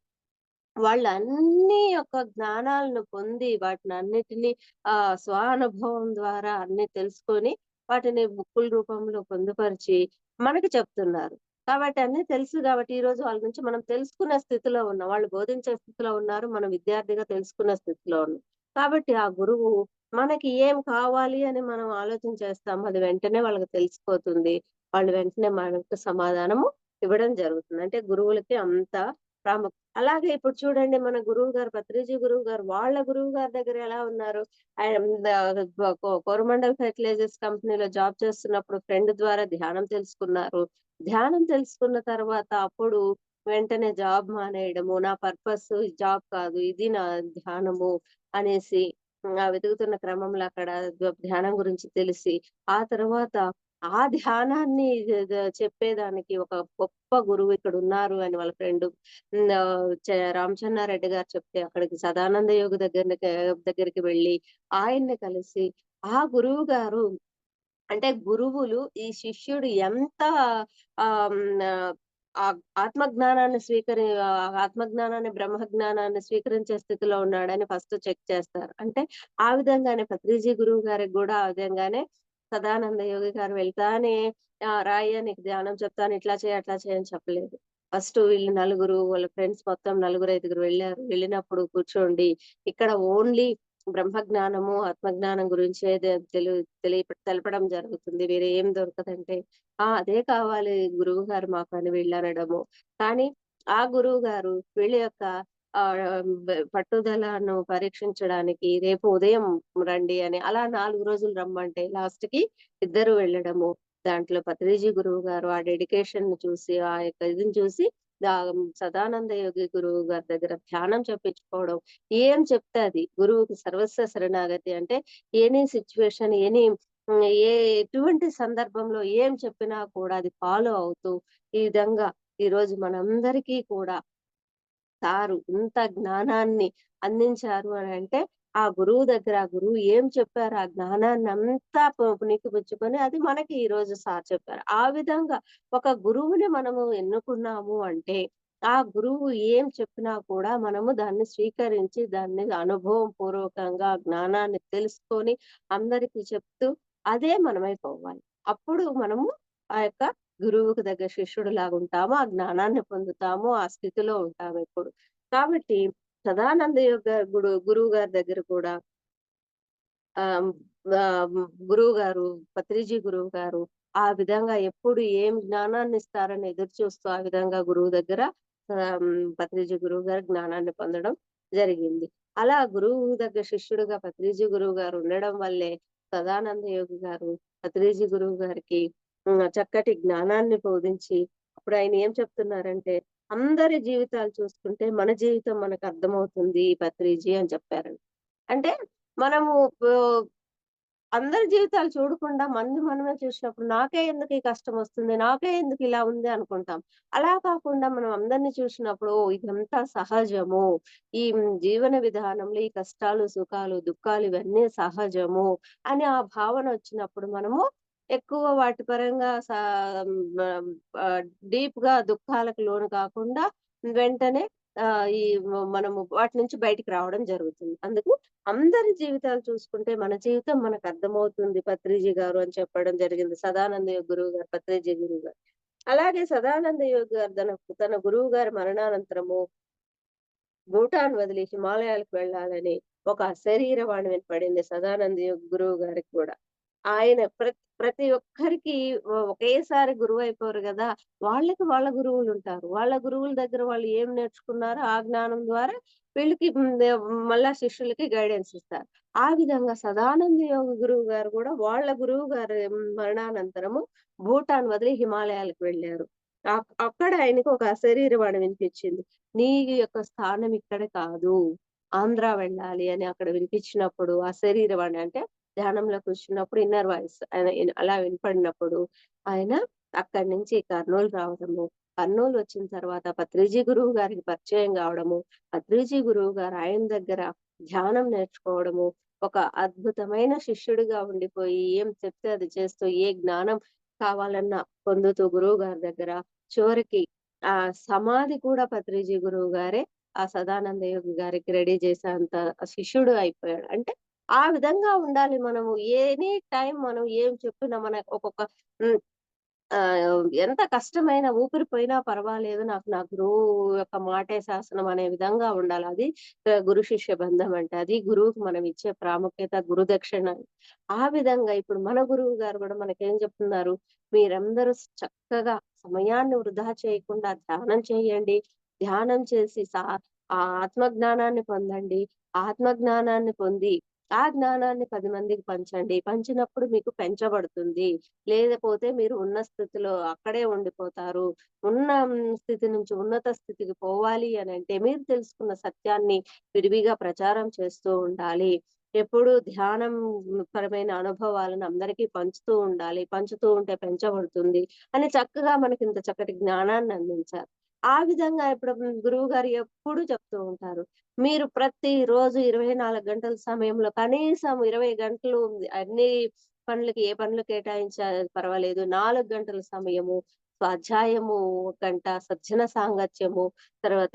వాళ్ళు అన్ని యొక్క జ్ఞానాలను పొంది వాటినన్నిటిని స్వానుభవం ద్వారా అన్ని తెలుసుకొని, వాటిని బుక్కుల రూపంలో పొందుపరిచి మనకి చెప్తున్నారు. కాబట్టి అన్నీ తెలుసు గాబట్టి ఈరోజు వాళ్ళ నుంచి మనం తెలుసుకునే స్థితిలో ఉన్నాం. వాళ్ళు బోధించే స్థితిలో ఉన్నారు. మనం విద్యార్థిగా తెలుసుకునే స్థితిలో ఉన్నాం. కాబట్టి ఆ గురువు మనకి ఏం కావాలి అని మనం ఆలోచన చేస్తాము. అది వెంటనే వాళ్ళకి తెలిసిపోతుంది. వాళ్ళు వెంటనే మనకు సమాధానము ఇవ్వడం జరుగుతుంది. అంటే గురువులకి అంత అలాగే ఇప్పుడు చూడండి మన గురువుగారు పత్రిజీ గురువుగారు వాళ్ళ గురువుగారి దగ్గర ఎలా ఉన్నారు? ఆయన కోరమండల్ ఫెర్టిలైజర్స్ కంపెనీలో జాబ్ చేస్తున్నప్పుడు ఫ్రెండ్ ద్వారా ధ్యానం తెలుసుకున్నారు. ధ్యానం తెలుసుకున్న తర్వాత అప్పుడు వెంటనే జాబ్ మానేయడము. నా పర్పస్ జాబ్ కాదు. ఇది నా ధ్యానము అనేసి వెతుకుతున్న క్రమంలో అక్కడ ధ్యానం గురించి తెలిసి, ఆ తర్వాత ఆ ధ్యానాన్ని చెప్పేదానికి ఒక గొప్ప గురువు ఇక్కడున్నారు అని వాళ్ళ ఫ్రెండ్ రామచన్నారెడ్డి గారు చెప్తే అక్కడికి సదానంద యోగి దగ్గరికి వెళ్లి ఆయన్ని కలిసి ఆ గురువు గారు అంటే గురువులు ఈ శిష్యుడు ఎంత ఆహ్, హ్మ్. ఆత్మజ్ఞానాన్ని, బ్రహ్మజ్ఞానాన్ని స్వీకరించే స్థితిలో ఉన్నాడని ఫస్ట్ చెక్ చేస్తారు. అంటే ఆ విధంగానే పత్రిజీ గురువు గారికి గూడా ఆ విధంగానే సదానంద యోగి గారు వెళ్తానే రాయ్యా నీకు ధ్యానం చెప్తాను ఇట్లా చేయి, అట్లా చేయి అని చెప్పలేదు. ఫస్ట్ వీళ్ళు నలుగురు వాళ్ళ ఫ్రెండ్స్ మొత్తం నలుగురు, ఐదుగురు వెళ్లారు. వెళ్ళినప్పుడు కూర్చోండి. ఇక్కడ ఓన్లీ బ్రహ్మజ్ఞానము, ఆత్మజ్ఞానం గురించే తెలపడం జరుగుతుంది. వేరే ఏం దొరకదంటే, అదే కావాలి గురువుగారు మాకు అని వీళ్ళనడము. కానీ ఆ గురువుగారు వీళ్ళ యొక్క పట్టుదలను పరీక్షించడానికి రేపు ఉదయం రండి అని అలా 4 రోజులు రమ్మంటే లాస్ట్‌కి ఇద్దరు వెళ్ళడము. దాంట్లో పత్రిజీ గురువుగారు ఆ డెడికేషన్‌ని చూసి, ఆ యొక్క ఇదిని చూసి సదానంద యోగి గురువు గారి దగ్గర ధ్యానం చెప్పించుకోవడం. ఏం చెప్తే అది. గురువుకి సర్వస్వ శరణాగతి అంటే ఎనీ సిట్యుయేషన్, ఎటువంటి సందర్భంలో ఏం చెప్పినా కూడా అది ఫాలో అవుతూ, ఈ విధంగా ఈరోజు మనందరికీ కూడా సారు ఇంత జ్ఞానాన్ని అందించారు అనంటే, ఆ గురువు దగ్గర ఆ గురువు ఏం చెప్పారు, ఆ జ్ఞానాన్నంతా పుణికిపుచ్చుకొని అది మనకి ఈరోజు సార్ చెప్పారు. ఆ విధంగా ఒక గురువుని మనము ఎన్నుకున్నాము అంటే, ఆ గురువు ఏం చెప్పినా కూడా మనము దాన్ని స్వీకరించి, దాన్ని అనుభవం పూర్వకంగా జ్ఞానాన్ని తెలుసుకొని అందరికి చెప్తూ అదే మనమైపోవాలి. అప్పుడు మనము ఆ యొక్క గురువుకు దగ్గర శిష్యుడిలాగుంటాము. ఆ జ్ఞానాన్ని పొందుతాము. ఆ స్థితిలో ఉంటామెప్పుడు. కాబట్టి సదానంద యోగ గురువు గారి దగ్గర కూడా ఆహ్, గురువుగారు, పత్రిజీ గురువుగారు ఆ విధంగా ఎప్పుడు ఏం జ్ఞానాన్నిస్తారని ఎదురు చూస్తూ ఆ విధంగా గురువు దగ్గర పత్రిజీ గురువుగారు జ్ఞానాన్ని పొందడం జరిగింది. అలా గురువు దగ్గర శిష్యుడుగా పత్రిజీ గురువుగారు ఉండడం వల్లే సదానంద యోగి గారు పత్రిజీ గురువు గారికి చక్కటి జ్ఞానాన్ని బోధించి అప్పుడు ఆయన ఏం చెప్తున్నారంటే, అందరి జీవితాలు చూసుకుంటే మన జీవితం మనకు అర్థమవుతుంది పత్రిజీ అని చెప్పారండి. అంటే మనము ఆహ్, అందరి జీవితాలు చూడకుండా మనది మనమే చూసినప్పుడు నాకే ఎందుకు ఈ కష్టమొస్తుంది? నాకే ఎందుకు ఇలా ఉంది అనుకుంటాం. అలా కాకుండా మనం అందరిని చూసినప్పుడు ఓహ్! ఇదంతా సహజము. ఈ జీవన విధానంలో ఈ కష్టాలు, సుఖాలు, దుఃఖాలు ఇవన్నీ సహజము అని ఆ భావన వచ్చినప్పుడు మనము ఎక్కువ వాటి పరంగా ఆహ్, ఆహ్, డీప్‌గా దుఃఖాలకు లోను కాకుండా వెంటనే ఈ మనము వాటి నుంచి బయటికి రావడం జరుగుతుంది. అందుకు అందరి జీవితాలు చూసుకుంటే మన జీవితం మనకర్థమవుతుంది పత్రిజీ గారు అని చెప్పడం జరిగింది. సదానంద యోగి గురువు గారు, పత్రిజీ గురువు గారు. అలాగే సదానంద యోగి గారు తన గురువు గారి మరణానంతరము భూటాన్ వదిలి హిమాలయాలకు వెళ్ళాలని ఒక అశరీరవాణి వినపడింది సదానంద యోగి గురువు గారికి కూడా. ఆయన ప్రతి ఒక్కరికి ఒకేసారి గురువయిపోరు గదా! వాళ్ళకి వాళ్ళ గురువులుంటారు. వాళ్ళ గురువుల దగ్గర వాళ్ళు ఏం నేర్చుకున్నారో ఆ జ్ఞానం ద్వారా వీళ్ళకి మళ్ళా శిష్యులకి గైడెన్స్ ఇస్తారు. ఆ విధంగా సదానంద యోగి గురువు గారు గూడా వాళ్ళ గురువు గారి మరణానంతరము భూటాన్ వదిలి హిమాలయాలకు వెళ్లారు. అక్కడ ఆయనకి ఒక అశరీరవాణి వినిపించింది. నీ యొక్క స్థానం ఇక్కడ కాదు. ఆంధ్ర వెళ్ళాలి అని అక్కడ వినిపించినప్పుడు అశరీరవాణి అంటే ధ్యానంలో కూర్చున్నప్పుడు ఇన్నర్ వాయిస్ అలా వినపడినప్పుడు ఆయన అక్కడి నుంచి కర్నూలు రావడము. కర్నూలు వచ్చిన తర్వాత పత్రిజీ గురువు గారికి పరిచయం కావడము. పత్రిజీ గురువు గారు ఆయన దగ్గర ధ్యానం నేర్చుకోవడము. ఒక అద్భుతమైన శిష్యుడిగా ఉండిపోయి ఏం చెప్తే అది చేస్తూ ఏ జ్ఞానం కావాలన్నా పొందుతూ గురువు గారి దగ్గర చివరికి ఆ సమాధి కూడా పత్రిజీ గురువు గారే ఆ సదానంద యోగి గారికి రెడీ చేసేంత శిష్యుడు అయిపోయాడు. అంటే ఆ విధంగా ఉండాలి మనము. ఎనీ టైమ్ మనం ఏం చెప్పినా మన ఒక్కొక్క హ్మ్. ఎంత కష్టమైన ఊపిరి పోయినా పర్వాలేదు. నాకు నా గురువు యొక్క మాటే శాసనం అనే విధంగా ఉండాలి. అది గురు శిష్య బంధం అంటే. అది గురువుకి మనం ఇచ్చే ప్రాముఖ్యత, గురుదక్షిణ. ఆ విధంగా ఇప్పుడు మన గురువు గారు గూడా మనకేం చెప్తున్నారు? మీరందరూ చక్కగా సమయాన్ని వృధా చేయకుండా ధ్యానం చేయండి. ధ్యానం చేసి ఆ ఆత్మ జ్ఞానాన్ని పొందండి. ఆత్మ జ్ఞానాన్ని పొంది, ఆ జ్ఞానాన్ని 10 మందికి పంచండి. పంచినప్పుడు మీకు పెంచబడుతుంది. లేకపోతే మీరు ఉన్న స్థితిలో అక్కడే ఉండిపోతారు. ఉన్న స్థితి నుంచి ఉన్నత స్థితికి పోవాలి అనంటే మీరు తెలుసుకున్న సత్యాన్ని విరివిగా ప్రచారం చేస్తూ ఉండాలి. ఎప్పుడూ ధ్యానం పరమైన అనుభవాలను అందరికీ పంచుతూ ఉండాలి. పంచుతూ ఉంటే పెంచబడుతుంది అని చక్కగా మనకింత చక్కటి జ్ఞానాన్ని అందించారు. ఆ విధంగా ఇప్పుడు గురువుగారు ఎప్పుడూ చెప్తూ ఉంటారు. మీరు ప్రతిరోజు 24 గంటల సమయంలో కనీసం 20 గంటలు అన్ని పనులకి ఏ పనులు కేటాయించా పర్వాలేదు. 4 గంటల సమయము, స్వాధ్యాయము ఒక గంట, సజ్జన సాంగత్యము, తర్వాత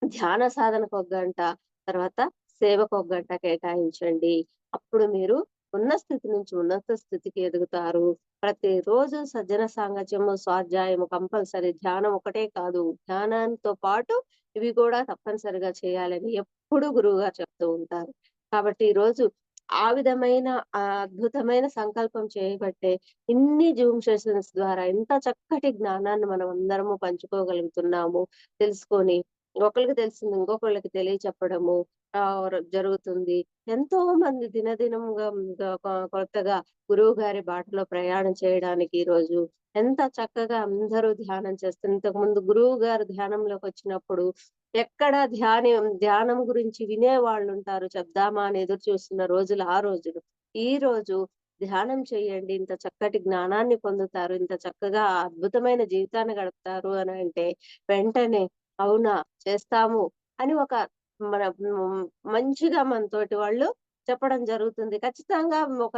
ధ్యాన సాధనకు ఒక గంట, తర్వాత సేవకు ఒక గంట కేటాయించండి. అప్పుడు మీరు ఉన్న స్థితి నుంచి ఉన్నత స్థితికి ఎదుగుతారు. ప్రతిరోజు సజ్జన సాంగత్యము, స్వాధ్యాయము కంపల్సరీ. ధ్యానం ఒకటే కాదు. ధ్యానంతో పాటు ఇవి కూడా తప్పనిసరిగా చేయాలని ఎప్పుడు గురువుగారు చెప్తూ ఉంటారు. కాబట్టి ఈరోజు ఆ విధమైన అద్భుతమైన సంకల్పం చేయబట్టే ఇన్ని జూమ్ సెషన్స్ ద్వారా ఇంత చక్కటి జ్ఞానాన్ని మనం అందరము పంచుకోగలుగుతున్నాము. తెలుసుకొని ఒకళ్ళకి తెలిసింది ఇంకొకళ్ళకి తెలియచెప్పడము జరుగుతుంది. ఎంతో మంది దినదినంగా కొత్తగా గురువుగారి బాటలో ప్రయాణం చేయడానికి ఈరోజు ఎంత చక్కగా అందరూ ధ్యానం చేస్తున్నారు. ఇంతకుముందు గురువుగారు ధ్యానంలోకొచ్చినప్పుడు ఎక్కడ ధ్యానం గురించి వినేవాళ్ళుంటారు. చెప్దామా అని ఎదురు చూస్తున్న రోజులు ఆ రోజులు. ఈ రోజు ధ్యానం చేయండి. ఇంత చక్కటి జ్ఞానాన్ని పొందుతారు. ఇంత చక్కగా అద్భుతమైన జీవితాన్ని గడుపుతారు అనంటే వెంటనే అవునా! చేస్తాము అని ఒక మన మంచిగా మనతోటి వాళ్ళు చెప్పడం జరుగుతుంది. ఖచ్చితంగా ఒక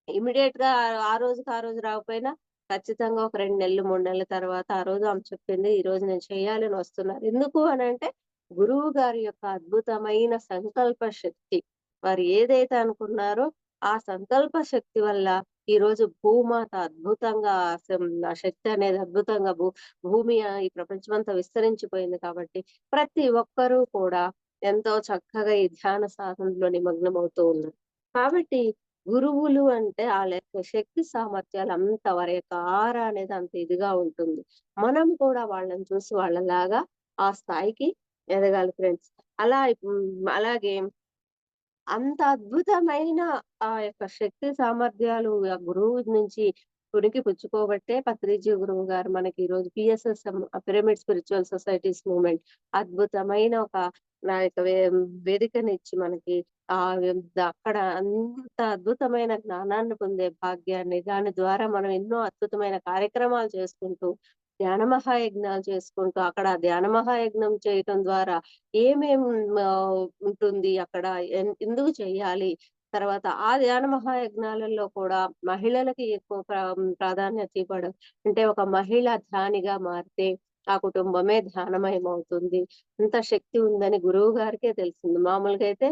ఇమ్మీడియేట్‌గా ఆ రోజుకి ఆ రోజు రాకపోయినా ఖచ్చితంగా ఒక 2 నెలలు, 3 నెలల తర్వాత ఆ రోజు ఆమె చెప్పింది, "ఈరోజు నేను చేయాలి" అని వస్తున్నారు. ఎందుకు అనంటే గురువు గారి యొక్క అద్భుతమైన సంకల్ప శక్తి. వారు ఏదైతే అనుకున్నారో ఆ సంకల్ప శక్తి వల్ల ఈరోజు భూమాత అద్భుతంగా ఆ శక్తి అనేది అద్భుతంగా భూమి ఈ ప్రపంచమంతా విస్తరించిపోయింది కాబట్టి ప్రతి ఒక్కరూ కూడా ఎంతో చక్కగా ఈ ధ్యాన సాధనలో నిమగ్నమవుతూ ఉన్నారు. కాబట్టి గురువులు అంటే ఆళ్ళ యొక్క శక్తి సామర్థ్యాలు అంత వారి యొక్క ఆరా అనేది అంత ఇదిగా ఉంటుంది. మనం కూడా వాళ్ళని చూసి వాళ్ళలాగా ఆ స్థాయికి ఎదగాలి ఫ్రెండ్స్. అలాగే అంత అద్భుతమైన ఆ యొక్క శక్తి సామర్థ్యాలు ఆ గురువు నుంచి పుణికి పుచ్చుకోబట్టే పత్రిజీ గురువు గారు మనకి ఈరోజు PSSM pyramid spiritual societies movement అద్భుతమైన ఒక నా యొక్క వేదికనిచ్చి మనకి అక్కడ అంత అద్భుతమైన జ్ఞానాన్ని పొందే భాగ్యాన్ని దాని ద్వారా మనం ఎన్నో అద్భుతమైన కార్యక్రమాలు చేసుకుంటూ ధ్యాన మహాయజ్ఞాలు చేసుకుంటూ అక్కడ ధ్యాన మహాయజ్ఞం చేయటం ద్వారా ఏమేం ఉంటుంది అక్కడ ఎందుకు చేయాలి? తర్వాత ఆ ధ్యాన మహాయజ్ఞాలలో కూడా మహిళలకి ఎక్కువ ప్రాధాన్యత ఇవ్వడం. అంటే ఒక మహిళ ధ్యానిగా మారితే ఆ కుటుంబమే ధ్యానమయమవుతుంది. ఇంత శక్తి ఉందని గురువు గారికే తెలిసింది. మామూలుగా అయితే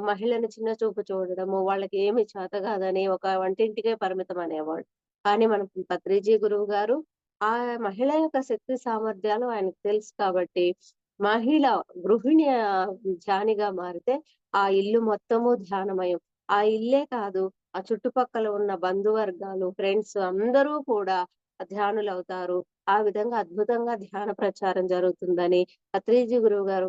మహిళని చిన్న చూపు చూడడము, వాళ్ళకి ఏమి చేత కాదని ఒక వంటింటికే పరిమితం అనేవాళ్ళు. కానీ మన పత్రిజీ గురువు గారు ఆ మహిళ యొక్క శక్తి సామర్థ్యాలు ఆయనకు తెలుసు కాబట్టి మహిళ గృహిణి ధ్యానిగా మారితే ఆ ఇల్లు మొత్తము ధ్యానమయం. ఆ ఇల్లే కాదు, ఆ చుట్టుపక్కల ఉన్న బంధువర్గాలు, ఫ్రెండ్స్ అందరూ కూడా ధ్యానులవుతారు. ఆ విధంగా అద్భుతంగా ధ్యాన ప్రచారం జరుగుతుందని పత్రిజీ గురువు గారు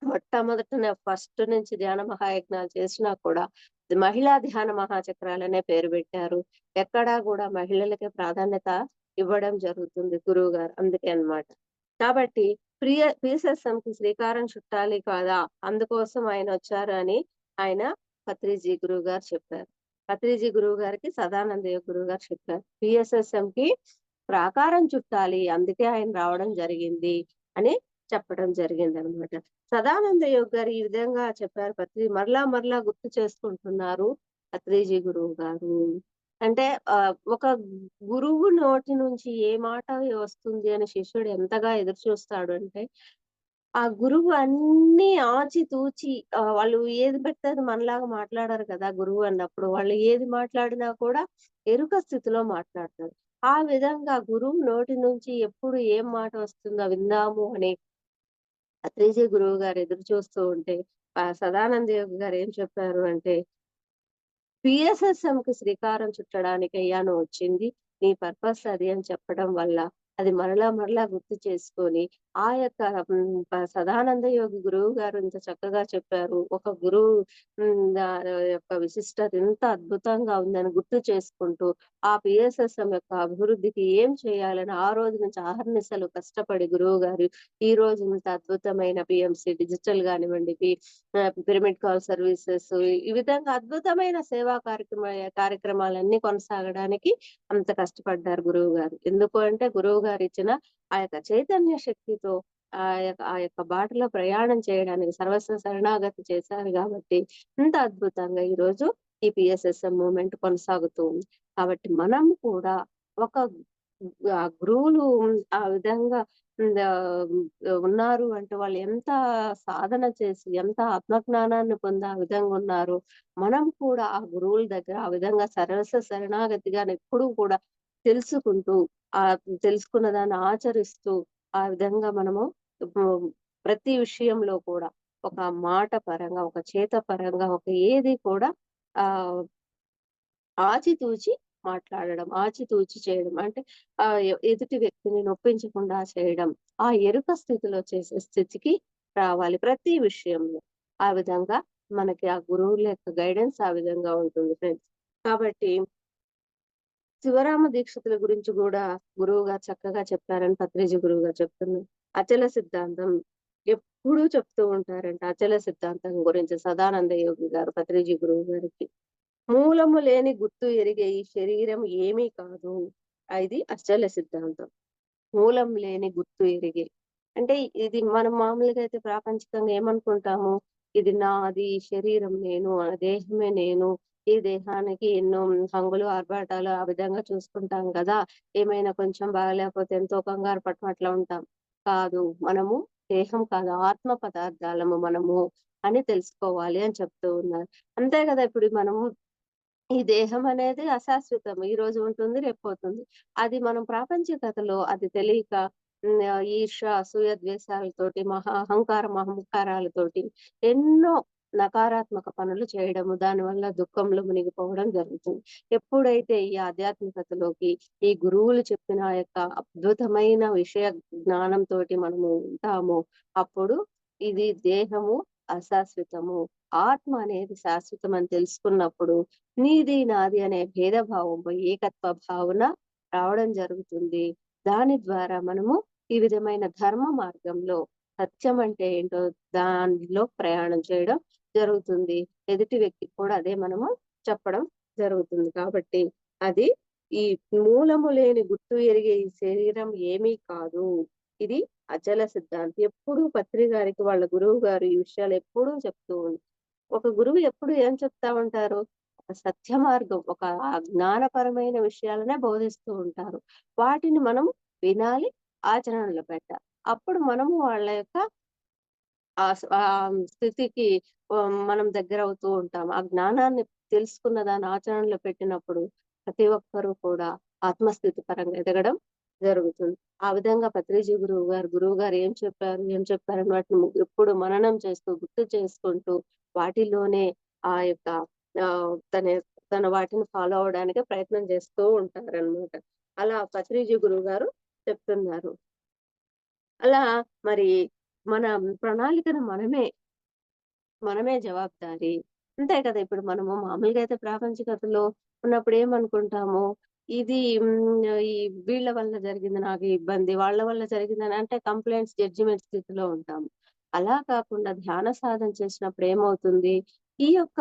మొట్టమొదటనే ఫస్ట్ నుంచి ధ్యాన మహాయజ్ఞాలు చేసినా కూడా మహిళా ధ్యాన మహాచక్రాలనే పేరు పెట్టారు. ఎక్కడా గూడా మహిళలకే ప్రాధాన్యత ఇవ్వడం జరుగుతుంది గురువుగారు. అందుకే అన్నమాట. కాబట్టి పీసెస్ఎంకి శ్రీకారం చుట్టాలి కదా! అందుకోసం ఆయనొచ్చారు అని ఆయన పత్రిజీ గురువుగారు చెప్పారు. పత్రిజీ గురువుగారికి సదానందయ్య గురువుగారు చెప్పారు. పీఎస్ఎస్ఎంకి ప్రాకారం చుట్టాలి. అందుకే ఆయన రావడం జరిగింది అని చెప్పడం జరిగిందనమాట. సదానంద యోగి గారు ఈ విధంగా చెప్పారు. మరలా మరలా గుర్తు చేసుకుంటున్నారు పత్రిజీ గురువు గారు. అంటే ఒక గురువు నోటి నుంచి ఏ మాట వస్తుంది అని శిష్యుడు ఎంతగా ఎదురు చూస్తాడు అంటే, ఆ గురువు అన్నీ ఆచితూచి వాళ్ళు ఏది పెడితే అది మనలాగా మాట్లాడరు కదా! గురువు అన్నప్పుడు. వాళ్ళు ఏది మాట్లాడినా కూడా ఎరుక స్థితిలో మాట్లాడతారు. ఆ విధంగా గురువు నోటి నుంచి ఎప్పుడు ఏం మాట వస్తుందో విందాము అని త్రిజీ గురువుగారు ఎదురు చూస్తూ ఉంటే, సదానంద యోగి గారు ఏం చెప్పారు అంటే, "పీఎస్ఎస్ఎంకి శ్రీకారం చుట్టడానికయ్యా నువ్వొచ్చింది. నీ పర్పస్ అది" అని చెప్పడం వల్ల, అది మరలా మరలా గుర్తు చేసుకొని, ఆ యొక్క సదానంద యోగి గురువు గారు ఇంత చక్కగా చెప్పారు. ఒక గురువు యొక్క విశిష్టత ఇంత అద్భుతంగా ఉందని గుర్తు చేసుకుంటూ, ఆ పీఎస్ఎస్ఎం యొక్క అభివృద్ధికి ఏం చేయాలని ఆ రోజు నుంచి అహర్నిశలు కష్టపడి గురువుగారు ఈ రోజు ఇంత అద్భుతమైన పిఎంసి డిజిటల్ గానివ్వండి, పిరమిడ్ కాల్ సర్వీసెస్ ఈ విధంగా అద్భుతమైన సేవా కార్యక్రమాలన్నీ కొనసాగడానికి అంత కష్టపడ్డారు గురువుగారు. ఎందుకు అంటే గురువుగారు ఇచ్చిన ఆ యొక్క చైతన్య శక్తితో ఆ యొక్క బాటలో ప్రయాణం చేయడానికి సర్వస్వ శరణాగతి చేశారు గాబట్టి, ఇంత అద్భుతంగా ఈరోజు ఈ పీఎస్ఎస్ఎం మూవ్‌మెంట్ కొనసాగుతూ ఉంది. కాబట్టి మనం కూడా ఒక గురువులు ఆ విధంగా ఉన్నారు అంటే వాళ్ళు ఎంత సాధన చేసి, ఎంత ఆత్మజ్ఞానాన్ని పొంది ఆ విధంగా ఉన్నారు. మనం కూడా ఆ గురువుల దగ్గర ఆ విధంగా సర్వస్వ శరణాగతిగా ఎప్పుడూ కూడా తెలుసుకుంటూ, తెలుసుకున్న దాన్ని ఆచరిస్తూ, ఆ విధంగా మనము ఇప్పుడు ప్రతి విషయంలో కూడా ఒక మాట పరంగా, ఒక చేత పరంగా, ఒక ఏది కూడా ఆహ్ ఆచితూచి మాట్లాడడం, ఆచితూచి చేయడం. అంటే ఎదుటి వ్యక్తిని నొప్పించకుండా చేయడం. ఆ ఎరుక స్థితిలో చేసే స్థితికి రావాలి ప్రతి విషయంలో. ఆ విధంగా మనకి ఆ గురువుల యొక్క గైడెన్స్ ఆ విధంగా ఉంటుంది ఫ్రెండ్స్. కాబట్టి శివరామ దీక్షితుల గురించి గూడా గురువుగారు చక్కగా చెప్పారని పత్రిజీ గురువుగారు చెప్తున్నారు. అచల సిద్ధాంతం ఎప్పుడూ చెప్తూ ఉంటారంట. అచల సిద్ధాంతం గురించి సదానంద యోగి గారు పత్రిజీ గురువు గారికి. మూలము లేని గుర్తు ఎరిగే ఈ శరీరం ఏమీ కాదు. ఇది అచల సిద్ధాంతం. మూలం లేని గుర్తు ఎరిగే. అంటే ఇది మనం మామూలుగా అయితే ప్రాపంచికంగా ఏమనుకుంటాము? ఇది నాది, ఈ శరీరం నేను, దేహమే నేను. ఈ దేహానికి ఎన్నో హంగులు, ఆర్భాటాలు ఆ విధంగా చూసుకుంటాం కదా! ఏమైనా కొంచెం బాగాలేకపోతే ఎంతో కంగారు పడటం అట్లా ఉంటాం. కాదు. మనము దేహం కాదు, ఆత్మ పదార్థాలము మనము అని తెలుసుకోవాలి అని చెప్తూ ఉన్నారు. అంతే కదా! ఇప్పుడు మనము ఈ దేహం అనేది అశాశ్వతం. ఈరోజు ఉంటుంది, రేపు పోతుంది. అది మనం ప్రాపంచికతలో అది తెలియక ఈర్ష్య, అసూయ, ద్వేషాలతోటి, అహంకారం, మమకారాలతోటి ఎన్నో నకారాత్మక పనులు చేయడము, దానివల్ల దుఃఖంలో మునిగిపోవడం జరుగుతుంది. ఎప్పుడైతే ఈ ఆధ్యాత్మికతలోకి, ఈ గురువులు చెప్పిన ఆ యొక్క అద్భుతమైన విషయ జ్ఞానంతోటి మనము ఉంటామో, అప్పుడు ఇది దేహము అశాశ్వతము. ఆత్మ అనేది శాశ్వతం అని తెలుసుకున్నప్పుడు నీది, నాది అనే భేదభావం పోయి ఏకత్వ భావన రావడం జరుగుతుంది. దాని ద్వారా మనము ఈ విధమైన ధర్మ మార్గంలో సత్యం అంటే ఏంటో దానిలో ప్రయాణం చేయడం జరుగుతుంది. ఎదుటి వ్యక్తికి కూడా అదే మనము చెప్పడం జరుగుతుంది. కాబట్టి అది ఈ మూలము లేని గుర్తు ఎరిగే ఈ శరీరం ఏమీ కాదు. ఇది అచల సిద్ధాంతం. ఎప్పుడూ పత్రి గారికి వాళ్ళ గురువు గారు ఈ విషయాలు ఎప్పుడూ చెప్తూ ఒక గురువు ఎప్పుడు ఏం చెప్తా ఉంటారు? ఒక సత్య మార్గం, ఒక జ్ఞానపరమైన విషయాలనే బోధిస్తూ ఉంటారు. వాటిని మనం వినాలి, ఆచరణలో పెట్టాలి. అప్పుడు మనము వాళ్ళ యొక్క స్థితికి మనం దగ్గరవుతూ ఉంటాం. ఆ జ్ఞానాన్ని తెలుసుకున్న దాన్ని ఆచరణలో పెట్టినప్పుడు ప్రతి ఒక్కరు కూడా ఆత్మస్థితి పరంగా ఎదగడం జరుగుతుంది. ఆ విధంగా పత్రిజీ గురువుగారు ఏం చెప్పారని వాటిని ఎప్పుడు మననం చేస్తూ, గుర్తు చేసుకుంటూ వాటిలోనే ఆ యొక్క తన వాటిని ఫాలో అవ్వడానికే ప్రయత్నం చేస్తూ ఉంటారనమాట. అలా పత్రిజీ గురువుగారు చెప్తున్నారు. అలా మరి మన ప్రణాళికను మనమే జవాబుదారీ. అంతే కదా! ఇప్పుడు మనము మామూలుగా అయితే ప్రాపంచికతలో ఉన్నప్పుడు ఏమనుకుంటాము, ఇది ఈ వీళ్ళ వల్ల జరిగింది నాకు ఈ ఇబ్బంది, వాళ్ళ వల్ల జరిగిందని అంటే కంప్లెయింట్స్, జడ్జిమెంట్ స్థితిలో ఉంటాము. అలా కాకుండా ధ్యాన సాధన చేసినప్పుడు ఏమవుతుంది, ఈ యొక్క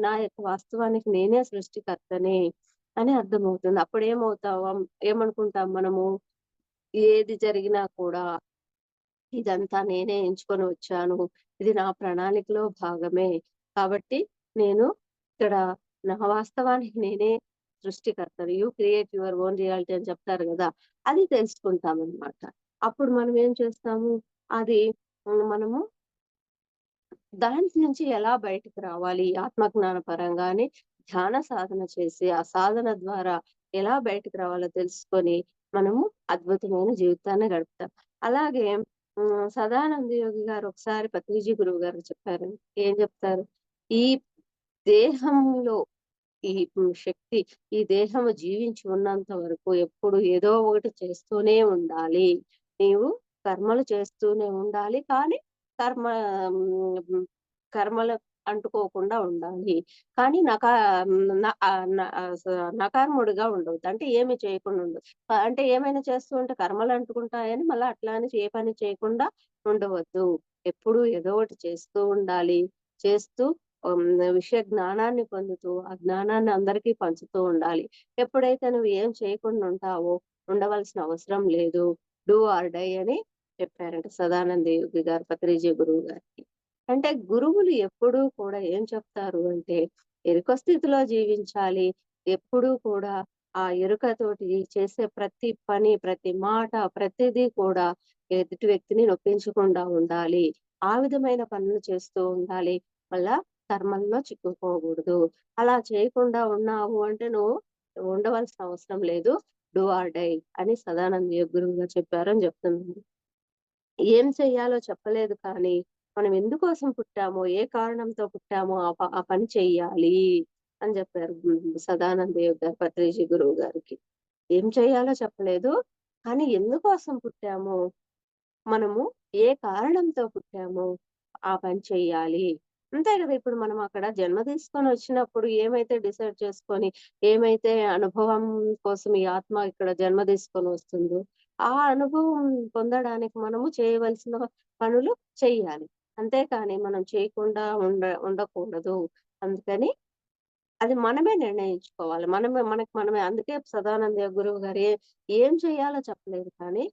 నా యొక్క వాస్తవానికి నేనే సృష్టికర్తని అని అర్థమవుతుంది. ఏమనుకుంటాం మనము, ఏది జరిగినా కూడా ఇదంతా నేనే ఎంచుకొని వచ్చాను. ఇది నా ప్రణాళికలో భాగమే. కాబట్టి నేను ఇక్కడ నా వాస్తవానికి నేనే సృష్టికర్తని. You create your own reality అని చెప్తారు గదా! అది తెలుసుకుంటామనమాట. అప్పుడు మనం ఏం చేస్తాము, అది మనము దాని నుంచి ఎలా బయటికి రావాలి ఆత్మజ్ఞాన పరంగా అని ధ్యాన సాధన చేసి, ఆ సాధన ద్వారా ఎలా బయటికి రావాలో తెలుసుకొని, మనము అద్భుతమైన జీవితాన్ని గడుపుతాం. అలాగే సదానంద యోగి గారు ఒకసారి పత్రిజీ గురువు గారు చెప్పారండి. ఏం చెప్తారు? ఈ దేహంలో ఈ శక్తి, ఈ దేహము జీవించి ఉన్నంత వరకు ఎప్పుడు ఏదో ఒకటి చేస్తూనే ఉండాలి. నీవు కర్మలు చేస్తూనే ఉండాలి. కానీ కర్మ హ్మ్, కర్మలు అంటుకోకుండా ఉండాలి. కానీ నకార్ముడిగా ఉండొద్దు. అంటే ఏమి చేయకుండా ఉండొద్దు. అంటే ఏమైనా చేస్తూ ఉంటే కర్మలు అంటుకుంటాయని మళ్ళా అట్లా అని ఏ పని చేయకుండా ఉండవద్దు. ఎప్పుడూ ఏదో ఒకటి చేస్తూ ఉండాలి. చేస్తూ హ్మ్. విషయ జ్ఞానాన్ని పొందుతూ, ఆ జ్ఞానాన్ని అందరికీ పంచుతూ ఉండాలి. ఎప్పుడైతే నువ్వు ఏం చేయకుండా ఉంటావో, ఉండవలసిన అవసరం లేదు. డూ ఆర్ డై అని చెప్పారంట సదానంద యోగి గారు, పత్రిజీ గురువు గారికి. అంటే గురువులు ఎప్పుడూ కూడా ఏం చెప్తారు అంటే, ఎరుక స్థితిలో జీవించాలి. ఎప్పుడూ కూడా ఆ ఎరుకతోటి చేసే ప్రతి పని, ప్రతి మాట, ప్రతిదీ కూడా ఎదుటి వ్యక్తిని నొప్పించకుండా ఉండాలి. ఆ విధమైన పనులు చేస్తూ ఉండాలి. మళ్ళా కర్మల్లో చిక్కుకోకూడదు. అలా చేయకుండా ఉన్నావు అంటే నువ్వు ఉండవలసిన అవసరం లేదు. డూ ఆర్ డై అని సదానంద గురువుగారు చెప్పారని చెప్తున్నాను. ఏం చెయ్యాలో చెప్పలేదు కానీ, మనం ఎందుకోసం పుట్టామో, ఏ కారణంతో పుట్టామో ఆ పని చెయ్యాలి అని చెప్పారు. సదానంద గారు పత్రిజీ గురువు గారికి. ఏం చేయాలో చెప్పలేదు. కానీ ఎందుకోసం పుట్టామో, మనము ఏ కారణంతో పుట్టామో ఆ పని చెయ్యాలి. అంతే గదా! ఇప్పుడు మనం అక్కడ జన్మ తీసుకొనొచ్చినప్పుడు ఏమైతే డిసైడ్ చేసుకొని, ఏమైతే అనుభవం కోసం ఈ ఆత్మ ఇక్కడ జన్మ తీసుకొనొస్తుందో, ఆ అనుభవం పొందడానికి మనము చేయవలసిన పనులు చెయ్యాలి. అంతేకాని మనం చేయకుండా ఉండకూడదు. అందుకని అది మనమే నిర్ణయించుకోవాలి. మనకు మనమే అందుకే సదానంద గురువు గారు ఏం చేయాలో చెప్పలేదు కానీ,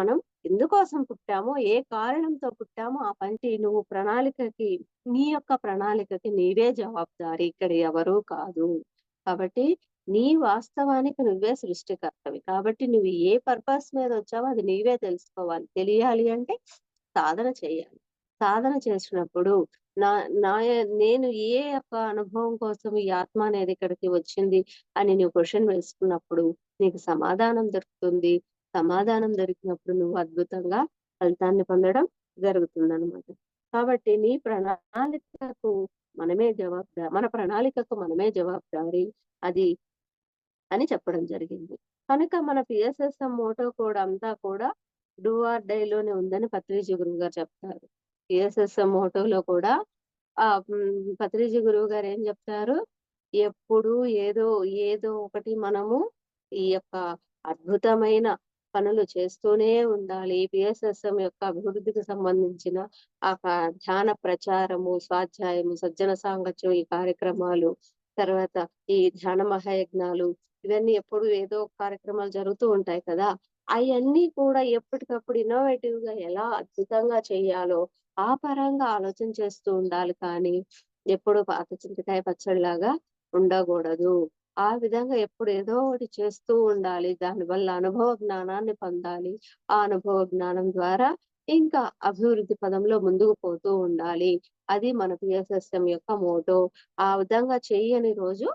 మనం ఎందుకోసం పుట్టామో, ఏ కారణంతో పుట్టామో ఆ నువ్వు నీ యొక్క ప్రణాళికకి నీవే జవాబుదారీ. ఇక్కడ ఎవరు కాదు. కాబట్టి నీ వాస్తవానికి నువ్వే సృష్టికర్తవి. కాబట్టి నువ్వు ఏ పర్పస్ మీద వచ్చావో అది నీవే తెలుసుకోవాలి. తెలియాలి అంటే సాధన చేయాలి. సాధన చేసినప్పుడు నా నాయ నేను ఏ యొక్క అనుభవం కోసం ఈ ఆత్మ అనేది ఇక్కడికి వచ్చింది అని నువ్వు క్వెషన్ వేసుకున్నప్పుడు నీకు సమాధానం దొరుకుతుంది. సమాధానం దొరికినప్పుడు నువ్వు అద్భుతంగా ఫలితాన్ని పొందడం జరుగుతుందనమాట. కాబట్టి నీ ప్రణాళికకు మన ప్రణాళికకు మనమే జవాబుదారీ. అది అని చెప్పడం జరిగింది. కనుక మన పిఎస్ఎస్ఎం మోటో కూడా అంతా కూడా డూ ఆర్ డై లోనే ఉందని పత్రిజీ గురువుగారు చెప్తారు. పిఎస్ఎస్ఎం మోటోలో కూడా పత్రిజీ గురువుగారు ఏం చెప్తారు? ఎప్పుడు ఏదో ఏదో ఒకటి మనము ఈ యొక్క అద్భుతమైన పనులు చేస్తూనే ఉండాలి. పిఎస్ఎస్ఎం యొక్క అభివృద్ధికి సంబంధించిన ధ్యాన ప్రచారము, స్వాధ్యాయము, సజ్జన సాంగత్యం ఈ కార్యక్రమాలు, తర్వాత ఈ ధ్యాన మహాయజ్ఞాలు ఇవన్నీ ఎప్పుడు ఏదో ఒక కార్యక్రమాలు జరుగుతూ ఉంటాయి కదా! అయన్నీ కూడా ఎప్పటికప్పుడు ఇన్నోవేటివ్ గా ఎలా అద్భుతంగా చేయాలో ఆ పరంగా ఆలోచన చేస్తూ ఉండాలి కానీ, ఎప్పుడు పాత చింతకాయ పచ్చడిలాగా ఉండకూడదు. ఆ విధంగా ఎప్పుడు ఏదో ఒకటి చేస్తూ ఉండాలి. దానివల్ల అనుభవ జ్ఞానాన్ని పొందాలి. ఆ అనుభవ జ్ఞానం ద్వారా ఇంకా అభివృద్ధి పదంలో ముందుకు పోతూ ఉండాలి. అది మన పిఎస్ఎస్ఎం యొక్క మోటో. ఆ విధంగా చెయ్యని రోజు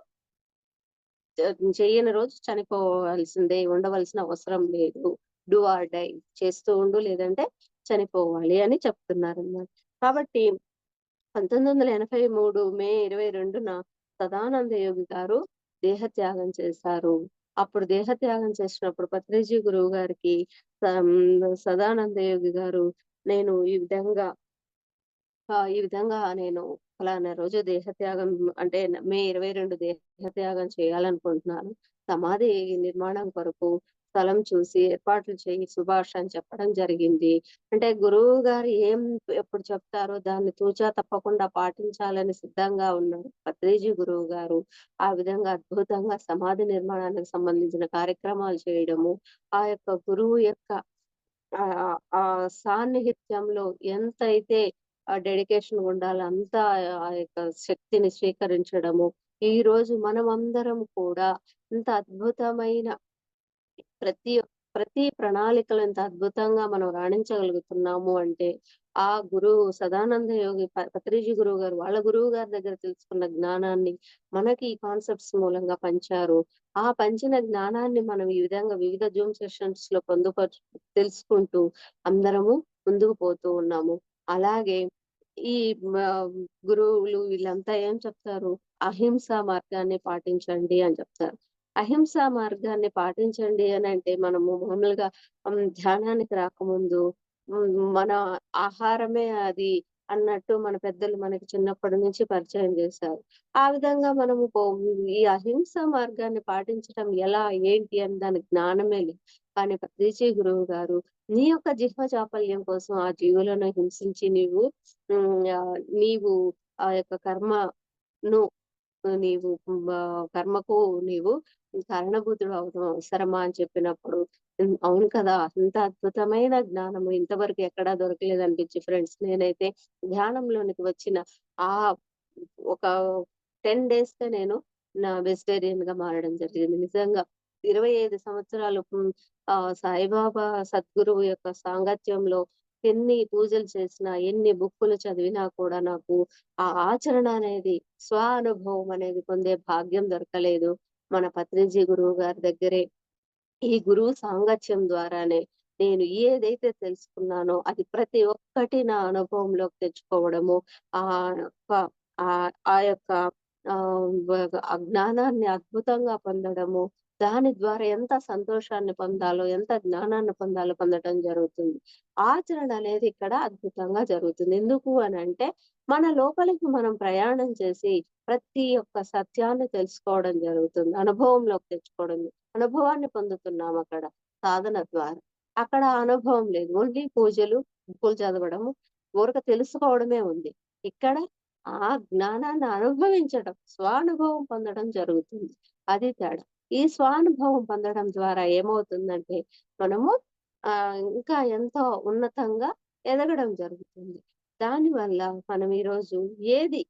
చనిపోవాల్సిందే. ఉండవలసిన అవసరం లేదు. డూ ఆర్ డై చేస్తూ ఉండు లేదంటే చనిపోవాలి అని చెప్తున్నారన్నమాట. కాబట్టి 1983 మే 22న సదానంద యోగి గారు దేహత్యాగం చేశారు. అప్పుడు దేహత్యాగం చేసినప్పుడు పత్రిజీ గురువు గారికి సదానంద యోగి గారు నేను ఈ విధంగా నేను ఫలానా రోజు దేహత్యాగం అంటే మే 22 దేహత్యాగం చేయాలనుకుంటున్నాను. సమాధి నిర్మాణం కొరకు స్థలం చూసి ఏర్పాట్లు చేయి సుభాష్ అని చెప్పడం జరిగింది. అంటే గురువు గారు ఎప్పుడు చెప్తారో దాన్ని తూచా తప్పకుండా పాటించాలని సిద్ధంగా ఉన్నారు పత్రిజీ గురువు గారు. ఆ విధంగా అద్భుతంగా సమాధి నిర్మాణానికి సంబంధించిన కార్యక్రమాలు చేయడము, ఆ యొక్క గురువు యొక్క ఆ సాన్నిహిత్యంలో ఎంతైతే డెడికేషన్ ఉండాలో అంత ఆ యొక్క శక్తిని స్వీకరించడము. ఈ రోజు మనమందరం కూడా ఇంత అద్భుతమైన ప్రతి ప్రతి ప్రణాళికలు ఎంత అద్భుతంగా మనం రాణించగలుగుతున్నాము అంటే ఆ గురువు సదానంద యోగి పత్రిజీ గురువు గారు వాళ్ళ గురువు గారి దగ్గర తెలుసుకున్న జ్ఞానాన్ని మనకి ఈ కాన్సెప్ట్స్ మూలంగా పంచారు. ఆ పంచిన జ్ఞానాన్ని మనం ఈ విధంగా వివిధ జూమ్ సెషన్స్ లో తెలుసుకుంటూ అందరము ముందుకు పోతూ ఉన్నాము. అలాగే ఈ గురువులు వీళ్ళంతా ఏం చెప్తారు? అహింసా మార్గాన్ని పాటించండి అని చెప్తారు. అహింసా మార్గాన్ని పాటించండి అని అంటే మనము మామూలుగా ధ్యానానికి రాకముందు మన ఆహారమే అది అన్నట్టు మన పెద్దలు మనకి చిన్నప్పటి నుంచి పరిచయం చేశారు. ఆ విధంగా మనము ఈ అహింసా మార్గాన్ని పాటించడం ఎలా ఏంటి అని దానికి జ్ఞానమే లేదు. కానీ పత్రిజీ గురువు గారు నీ యొక్క జిహ్వ చాపల్యం కోసం ఆ జీవులను హింసించి నీవు ఆ యొక్క కర్మను నీవు కర్మకు నీవు కారణభూతుడు అవడం అవసరమా అని చెప్పినప్పుడు అవును కదా! ఇంత అద్భుతమైన జ్ఞానము ఇంతవరకు ఎక్కడా దొరకలేదు అనిపించి ఫ్రెండ్స్ నేనైతే ధ్యానంలోనికి వచ్చిన ఆ ఒక 10 డేస్ గా నేను వెజిటేరియన్ గా మారడం జరిగింది. నిజంగా 25 సంవత్సరాలు సాయిబాబా సద్గురువు యొక్క సాంగత్యంలో ఎన్ని పూజలు చేసినా, ఎన్ని బుక్కులు చదివినా కూడా నాకు ఆ ఆచరణ అనేది అనుభవం అనేది పొందే భాగ్యం దొరకలేదు. మన పత్రిజీ గురువు గారి దగ్గరే ఈ గురువు సాంగత్యం ద్వారానే నేను ఏదైతే తెలుసుకున్నానో అది ప్రతి ఒక్కటి నా అనుభవంలోకి తెచ్చుకోవడము, ఆ యొక్క ఆ యొక్క ఆ జ్ఞానాన్ని అద్భుతంగా పొందడము, దాని ద్వారా ఎంత సంతోషాన్ని పొందాలో, ఎంత జ్ఞానాన్ని పొందటం జరుగుతుంది. ఆచరణ అనేది ఇక్కడ అద్భుతంగా జరుగుతుంది. ఎందుకు అనంటే మన లోపలికి మనం ప్రయాణం చేసి ప్రతి ఒక్క సత్యాన్ని తెలుసుకోవడం జరుగుతుంది. అనుభవంలోకి తెచ్చుకోవడం. అనుభవాన్ని పొందుతున్నాం అక్కడ సాధన ద్వారా. అక్కడ అనుభవం లేదు. ఓన్లీ పూజలు, బుక్కులు చదవడము, ఊరక తెలుసుకోవడమే ఉంది. ఇక్కడ ఆ జ్ఞానాన్ని అనుభవించడం, స్వానుభవం పొందడం జరుగుతుంది. అది తేడా. ఈ స్వానుభవం పొందడం ద్వారా ఏమవుతుందంటే మనము ఇంకా ఎంతో ఉన్నతంగా ఎదగడం జరుగుతుంది. దానివల్ల మనం ఈరోజు ఏది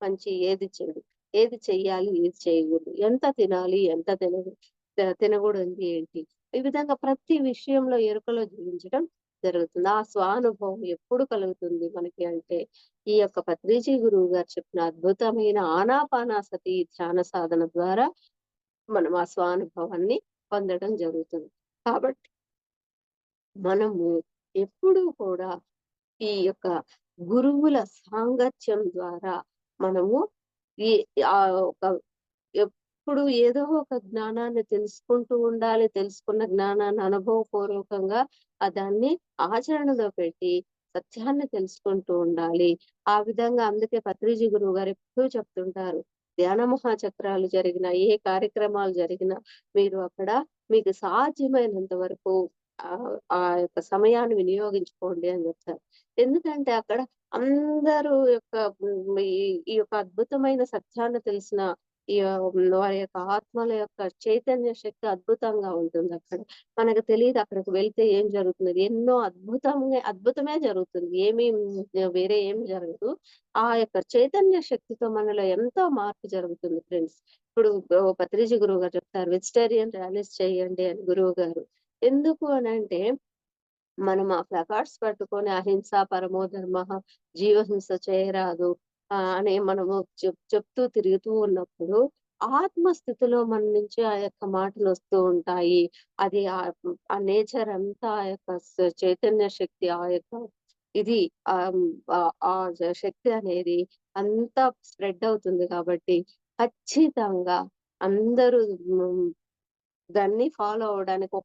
మంచి, ఏది చెడు, ఏది చెయ్యాలి, ఏది చేయకూడదు, ఎంత తినాలి, ఎంత తినకూడనిది ఏంటి, ఈ విధంగా ప్రతి విషయంలో ఎరుకలో జీవించడం జరుగుతుంది. ఆ స్వానుభవం ఎప్పుడు కలుగుతుంది మనకి అంటే, ఈ యొక్క పత్రిజీ గురువు గారు చెప్పిన అద్భుతమైన ఆనాపానాసతి ధ్యాన సాధన ద్వారా మనం ఆ స్వానుభవాన్ని పొందడం జరుగుతుంది. కాబట్టి మనము ఎప్పుడూ కూడా ఈ యొక్క గురువుల సాంగత్యం ద్వారా మనము ఈ ఒక ఎప్పుడు ఏదో ఒక జ్ఞానాన్ని తెలుసుకుంటూ ఉండాలి. తెలుసుకున్న జ్ఞానాన్ని అనుభవపూర్వకంగా దాన్ని ఆచరణలో పెట్టి సత్యాన్ని తెలుసుకుంటూ ఉండాలి. ఆ విధంగా అందుకే పత్రిజీ గురువు గారు ఎప్పుడూ చెప్తుంటారు. ధ్యాన మహాచక్రాలు జరిగినా, ఏ కార్యక్రమాలు జరిగినా మీరు అక్కడ మీకు సాధ్యమైనంత వరకు ఆ యొక్క సమయాన్ని వినియోగించుకోండి అని చెప్తారు. ఎందుకంటే అక్కడ అందరూ యొక్క ఈ ఈ యొక్క అద్భుతమైన సత్యాన్ని తెలిసిన వారి యొక్క ఆత్మల యొక్క చైతన్య శక్తి అద్భుతంగా ఉంటుందక్కడ. మనకు తెలీదు అక్కడికి వెళ్తే ఏం జరుగుతుంది. ఎన్నో అద్భుతమే జరుగుతుంది. వేరే ఏమి జరగదు. ఆ యొక్క చైతన్య శక్తితో మనలో ఎంతో మార్పు జరుగుతుంది ఫ్రెండ్స్. ఇప్పుడు పత్రిజీ గురువుగారు చెప్తారు వెజిటేరియన్ ర్యాలీస్ చేయండి అని గురువుగారు. ఎందుకు అనంటే మనం ఆ ప్లకార్డ్స్ పట్టుకొని అహింస పరమో ధర్మః, జీవహింస చేయరాదు అని మనము చెప్తూ తిరుగుతూ ఉన్నప్పుడు ఆత్మస్థితిలో మన నుంచి ఆ యొక్క మాటలొస్తూ ఉంటాయి. అది ఆ నేచర్ అంతా ఆ యొక్క చైతన్య శక్తి ఆ యొక్క ఇది ఆ శక్తి అనేది అంతా స్ప్రెడ్ అవుతుంది కాబట్టి ఖచ్చితంగా అందరూ హ్మ్. దాన్ని ఫాలో అవ్వడానికి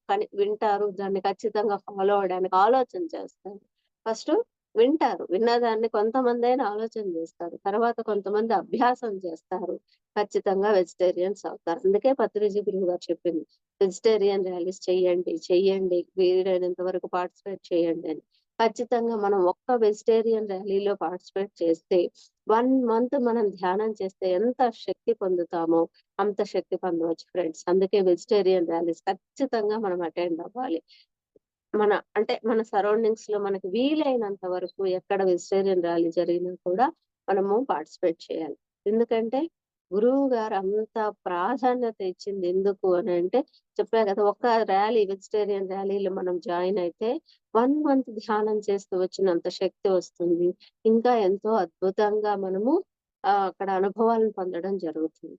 వింటారు. దాన్ని ఖచ్చితంగా ఫాలో అవ్వడానికి ఆలోచన చేస్తారు. ఫస్టు వింటారు. విన్నదాన్ని కొంతమందైనా ఆలోచన చేస్తారు. తర్వాత కొంతమంది అభ్యాసం చేస్తారు. ఖచ్చితంగా వెజిటేరియన్స్ అవుతారు. అందుకే పత్రిజీ గురువు గారు చెప్పింది. వెజిటేరియన్ ర్యాలీస్ చెయ్యండి, చెయ్యండి. వీలైనంత వరకు పార్టిసిపేట్ చేయండి అని. ఖచ్చితంగా మనం ఒక్క వెజిటేరియన్ ర్యాలీలో పార్టిసిపేట్ చేస్తే 1 మంత్ మనం ధ్యానం చేస్తే ఎంత శక్తి పొందుతామో అంత శక్తి పొందవచ్చు ఫ్రెండ్స్. అందుకే వెజిటేరియన్ ర్యాలీస్ ఖచ్చితంగా మనం అటెండ్ అవ్వాలి. మన సరౌండింగ్స్ లో మనకి వీలైనంత వరకు ఎక్కడ వెజిటేరియన్ ర్యాలీ జరిగినా కూడా మనము పార్టిసిపేట్ చేయాలి. ఎందుకంటే గురువు గారు అంత ప్రాధాన్యత ఇచ్చింది ఎందుకు అని అంటే చెప్పా కదా, ఒక్క వెజిటేరియన్ ర్యాలీలో మనం జాయిన్ అయితే 1 మంత్ ధ్యానం చేస్తూ వచ్చినంత శక్తి వస్తుంది. ఇంకా ఎంతో అద్భుతంగా మనము అక్కడ అనుభవాలను పొందడం జరుగుతుంది.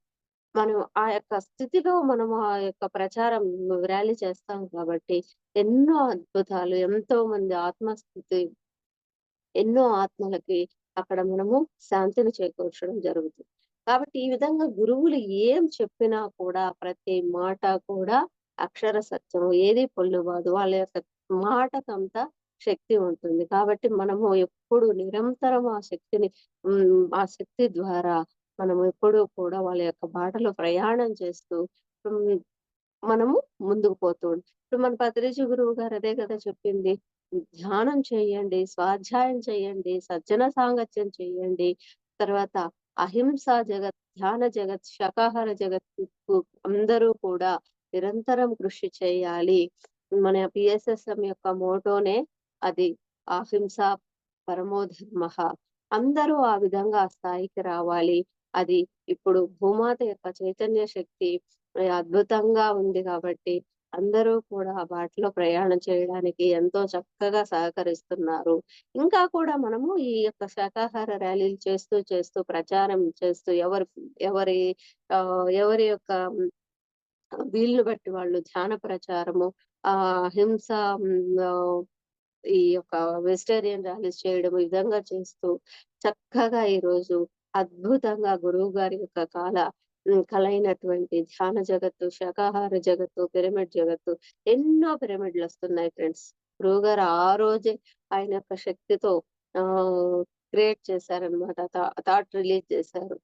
మనం ఆ యొక్క స్థితిలో మనము ఆ యొక్క ప్రచారం ర్యాలీ చేస్తాం కాబట్టి ఎన్నో అద్భుతాలు, ఎంతో మంది ఆత్మస్థితి, ఎన్నో ఆత్మలకి అక్కడ మనము శాంతిని చేకూర్చడం జరుగుతుంది. కాబట్టి ఈ విధంగా గురువులు ఏం చెప్పినా కూడా ప్రతి మాట కూడా అక్షర సత్యము. ఏది పొల్లుబాదు. వాళ్ళ యొక్క మాటకంత శక్తి ఉంటుంది. కాబట్టి మనము ఎప్పుడు నిరంతరం ఆ శక్తి ద్వారా మనం ఎప్పుడూ కూడా వాళ్ళ యొక్క బాటలో ప్రయాణం చేస్తూ హ్మ్. మనము ముందుకు పోతూ ఇప్పుడు మన పత్రిజీ గురువు గారు అదే కదా చెప్పింది. ధ్యానం చేయండి, స్వాధ్యాయం చేయండి, సజ్జన సాంగత్యం చేయండి. తర్వాత అహింసా జగత్, ధ్యాన జగత్, శాకాహార జగత్తుకు అందరూ కూడా నిరంతరం కృషి చేయాలి. మన పిఎస్ఎస్ఎం యొక్క మోటోనే అది. అహింస పరమో ధర్మః. అందరూ ఆ విధంగా ఆ స్థాయికి రావాలి. అది ఇప్పుడు భూమాత యొక్క చైతన్య శక్తి అద్భుతంగా ఉంది కాబట్టి అందరూ కూడా ఆ బాటలో ప్రయాణం చేయడానికి ఎంతో చక్కగా సహకరిస్తున్నారు. ఇంకా కూడా మనము ఈ యొక్క శాకాహార ర్యాలీలు చేస్తూ, చేస్తూ ప్రచారం చేస్తూ ఎవరి ఎవరి యొక్క వీలుని బట్టి వాళ్ళు ధ్యాన ప్రచారము, హింస ఆహ్, ఈ యొక్క వెజిటేరియన్ ర్యాలీస్ చేయడం ఈ విధంగా చేస్తూ చక్కగా ఈరోజు అద్భుతంగా గురువు గారి యొక్క కలైనటువంటి ధ్యాన జగత్తు, శాకాహార జగత్తు, పిరమిడ్ జగత్తు ఎన్నో పిరమిడ్‌లొస్తున్నాయి ఫ్రెండ్స్. గురువుగారు ఆ రోజే ఆయన యొక్క శక్తితో క్రియేట్ చేశారనమాట. థాట్ రిలీజ్ చేశారు.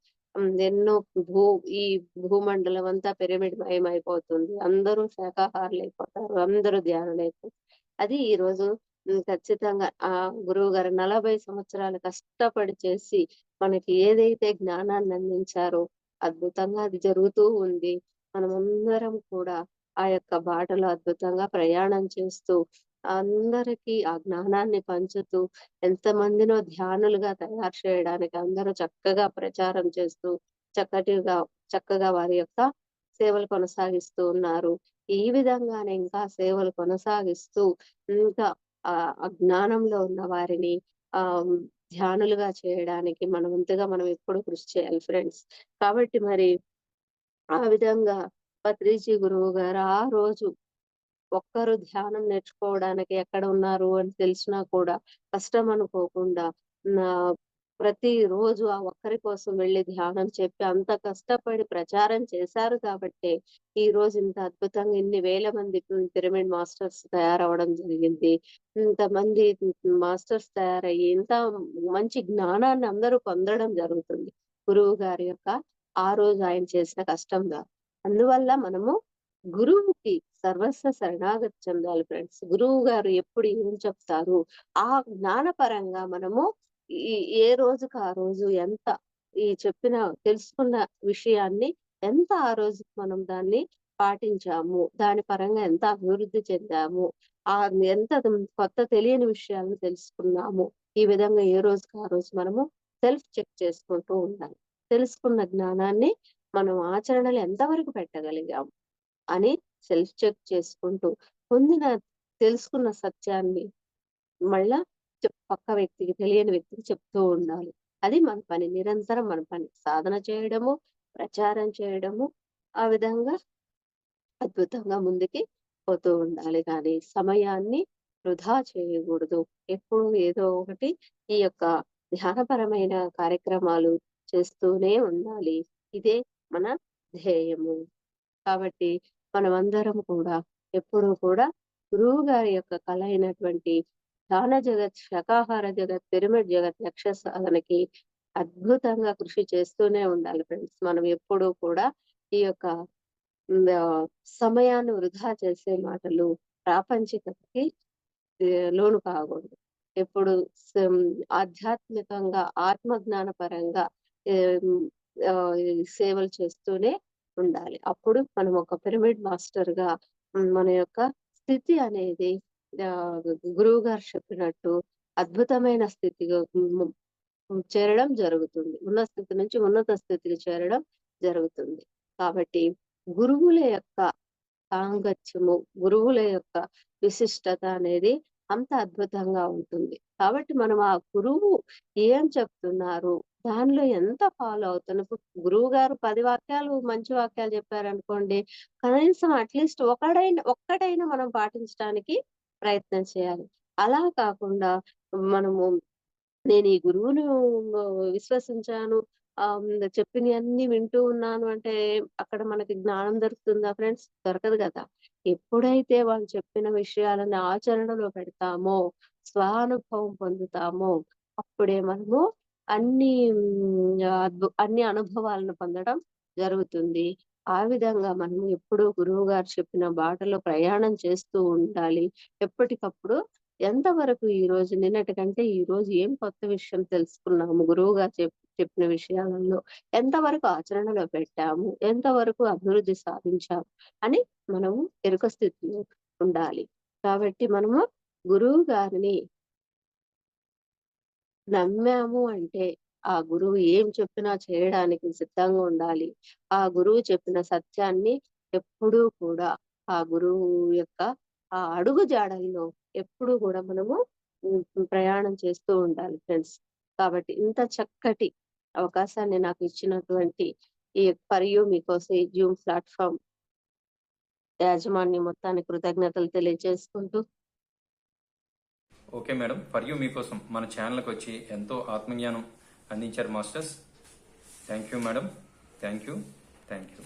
ఎన్నో భూ ఈ భూమండలం అంతా పిరమిడ్ మయమైపోతుంది. అందరూ శాకాహారులైపోతారు. అందరూ ధ్యానులైపోతారు. అది ఈరోజు ఖచ్చితంగా గురువుగారు 40 సంవత్సరాలు కష్టపడి చేసి మనకి ఏదైతే జ్ఞానాన్ని అందించారో అద్భుతంగా అది జరుగుతూ ఉంది. మనమందరం కూడా ఆ యొక్క బాటలో అద్భుతంగా ప్రయాణం చేస్తూ అందరికీ ఆ జ్ఞానాన్ని పంచుతూ ఎంతమందినో ధ్యానులుగా తయారు చేయడానికి అందరూ చక్కగా ప్రచారం చేస్తూ చక్కటిగా చక్కగా వారి యొక్క సేవలు కొనసాగిస్తూ ఉన్నారు. ఈ విధంగానే ఇంకా సేవలు కొనసాగిస్తూ ఇంకా ఆ జ్ఞానంలో ఉన్న వారిని ఆహ్, ధ్యానులుగా చేయడానికి మన వంతుగా మనం ఎప్పుడూ కృషి చేయాలి ఫ్రెండ్స్. కాబట్టి మరి ఆ విధంగా పత్రిజీ గురువు గారు ఆ రోజు ఒక్కరు ధ్యానం నేర్చుకోవడానికి ఎక్కడ ఉన్నారు అని తెలిసినా కూడా కష్టం అనుకోకుండా నా ప్రతిరోజు ఆ ఒక్కరి కోసం వెళ్లి ధ్యానం చెప్పి అంత కష్టపడి ప్రచారం చేశారు కాబట్టే ఈ రోజు ఇంత అద్భుతంగా ఇన్ని వేల మంది పిరమిడ్ మాస్టర్స్ తయారవ్వడం జరిగింది. ఇంతమంది మాస్టర్స్ తయారయ్యి ఇంత మంచి జ్ఞానాన్ని అందరూ పొందడం జరుగుతుంది. గురువు గారి యొక్క ఆ రోజు ఆయన చేసిన కష్టం ద్వారా. అందువల్ల మనము గురువుకి సర్వస్వ శరణాగతి చెందాలి ఫ్రెండ్స్. గురువు గారు ఎప్పుడు ఏం చెప్తారు, ఆ జ్ఞానపరంగా మనము ఈ ఏ రోజుకి ఆ రోజు ఎంత ఈ చెప్పిన తెలుసుకున్న విషయాన్ని ఎంత ఆ రోజుకి మనం దాన్ని పాటించాము, దాని పరంగా ఎంత అభివృద్ధి చెందాము, ఎంత కొత్త తెలియని విషయాలను తెలుసుకున్నాము. ఈ విధంగా ఏ రోజుకి ఆ రోజు మనము సెల్ఫ్ చెక్ చేసుకుంటూ ఉండాలి. తెలుసుకున్న జ్ఞానాన్ని మనం ఆచరణలో ఎంతవరకు పెట్టగలిగాము అని సెల్ఫ్ చెక్ చేసుకుంటూ, పొందిన తెలుసుకున్న సత్యాన్ని మళ్ళా పక్క వ్యక్తికి, తెలియని వ్యక్తికి చెప్తూ ఉండాలి. అది మన పని. నిరంతరం మన పని. సాధన చేయడము, ప్రచారం చేయడము, ఆ విధంగా అద్భుతంగా ముందుకి పోతూ ఉండాలి గానీ, సమయాన్ని వృధా చేయకూడదు. ఎప్పుడూ ఏదో ఒకటి ఈ యొక్క ధ్యానపరమైన కార్యక్రమాలు చేస్తూనే ఉండాలి. ఇదే మన ధ్యేయము. కాబట్టి మనమందరం కూడా ఎప్పుడూ కూడా గురువు గారి యొక్క కళ అయినటువంటి ధ్యాన జగత్, శాకాహార జగత్, పిరమిడ్ జగత్ లక్ష్య సాధనకి అద్భుతంగా కృషి చేస్తూనే ఉండాలి ఫ్రెండ్స్. మనం ఎప్పుడూ కూడా ఈ యొక్క సమయాన్ని వృధా చేసే మాటలు ప్రాపంచికతకి లోను కాకూడదు. ఎప్పుడు సం ఆధ్యాత్మికంగా, ఆత్మజ్ఞాన పరంగా ఏం సేవలు చేస్తూనే ఉండాలి. అప్పుడు మనం ఒక పిరమిడ్ మాస్టర్‌గా మన యొక్క స్థితి అనేది గురువుగారు చెప్పినట్టు అద్భుతమైన స్థితిగా చేరడం జరుగుతుంది. ఉన్న స్థితి నుంచి ఉన్నత స్థితికి చేరడం జరుగుతుంది. కాబట్టి గురువుల యొక్క సాంగత్యము, గురువుల యొక్క విశిష్టత అనేది అంత అద్భుతంగా ఉంటుంది. కాబట్టి మనం ఆ గురువు ఏం చెప్తున్నారు, దానిలో ఎంత ఫాలో అవుతున్నాం. ఇప్పుడు గురువుగారు 10 వాక్యాలు మంచి వాక్యాలు చెప్పారనుకోండి, కనీసం అట్‌లీస్ట్ ఒక్కటైనా మనం పాటించడానికి ప్రయత్నం చేయాలి. అలా కాకుండా మనము నేను ఈ గురువును విశ్వసించాను. చెప్పినయన్నీ వింటూ ఉన్నాను అంటే, అక్కడ మనకి జ్ఞానం దొరుకుతుందా ఫ్రెండ్స్? దొరకదు గదా! ఎప్పుడైతే వాళ్ళు చెప్పిన విషయాలను ఆచరణలో పెడతామో, స్వానుభవం పొందుతామో, అప్పుడే మనము అన్ని అన్ని అనుభవాలను పొందడం జరుగుతుంది. ఆ విధంగా మనం ఎప్పుడూ గురువుగారు చెప్పిన బాటలో ప్రయాణం చేస్తూ ఉండాలి. ఎప్పటికప్పుడు ఎంతవరకు ఈరోజు నిన్నటి కంటే ఈరోజు ఏం కొత్త విషయం తెలుసుకున్నాము గురువుగారు చెప్పిన విషయాలలో, ఎంతవరకు ఆచరణలో పెట్టాము, ఎంతవరకు అభివృద్ధి సాధించాము అని మనము ఎరుక స్థితిలో ఉండాలి. కాబట్టి మనము గురువు గారిని నమ్మాము అంటే, ఆ గురువు ఏం చెప్పినా చేయడానికి సిద్ధంగా ఉండాలి. ఆ గురువు చెప్పిన సత్యాన్ని ఎప్పుడూ కూడా ఆ గురువు యొక్క ఆ అడుగు జాడల్లో ఎప్పుడూ కూడా మనము ప్రయాణం చేస్తూ ఉండాలి ఫ్రెండ్స్. కాబట్టి ఇంత చక్కటి అవకాశాన్ని నాకు ఇచ్చినటువంటి ఈ ఫర్ యూ మీకోసం ఈ జూమ్ ప్లాట్‌ఫార్మ్ యాజమాన్యం మొత్తానికి కృతజ్ఞతలు తెలియజేసుకుంటూ ఓకే మేడం, ఫర్ యూ మీకోసం మన ఛానల్కి వచ్చి ఎంతో ఆత్మజ్ఞానం అందించారు masters. Thank you madam. Thank you. Thank you.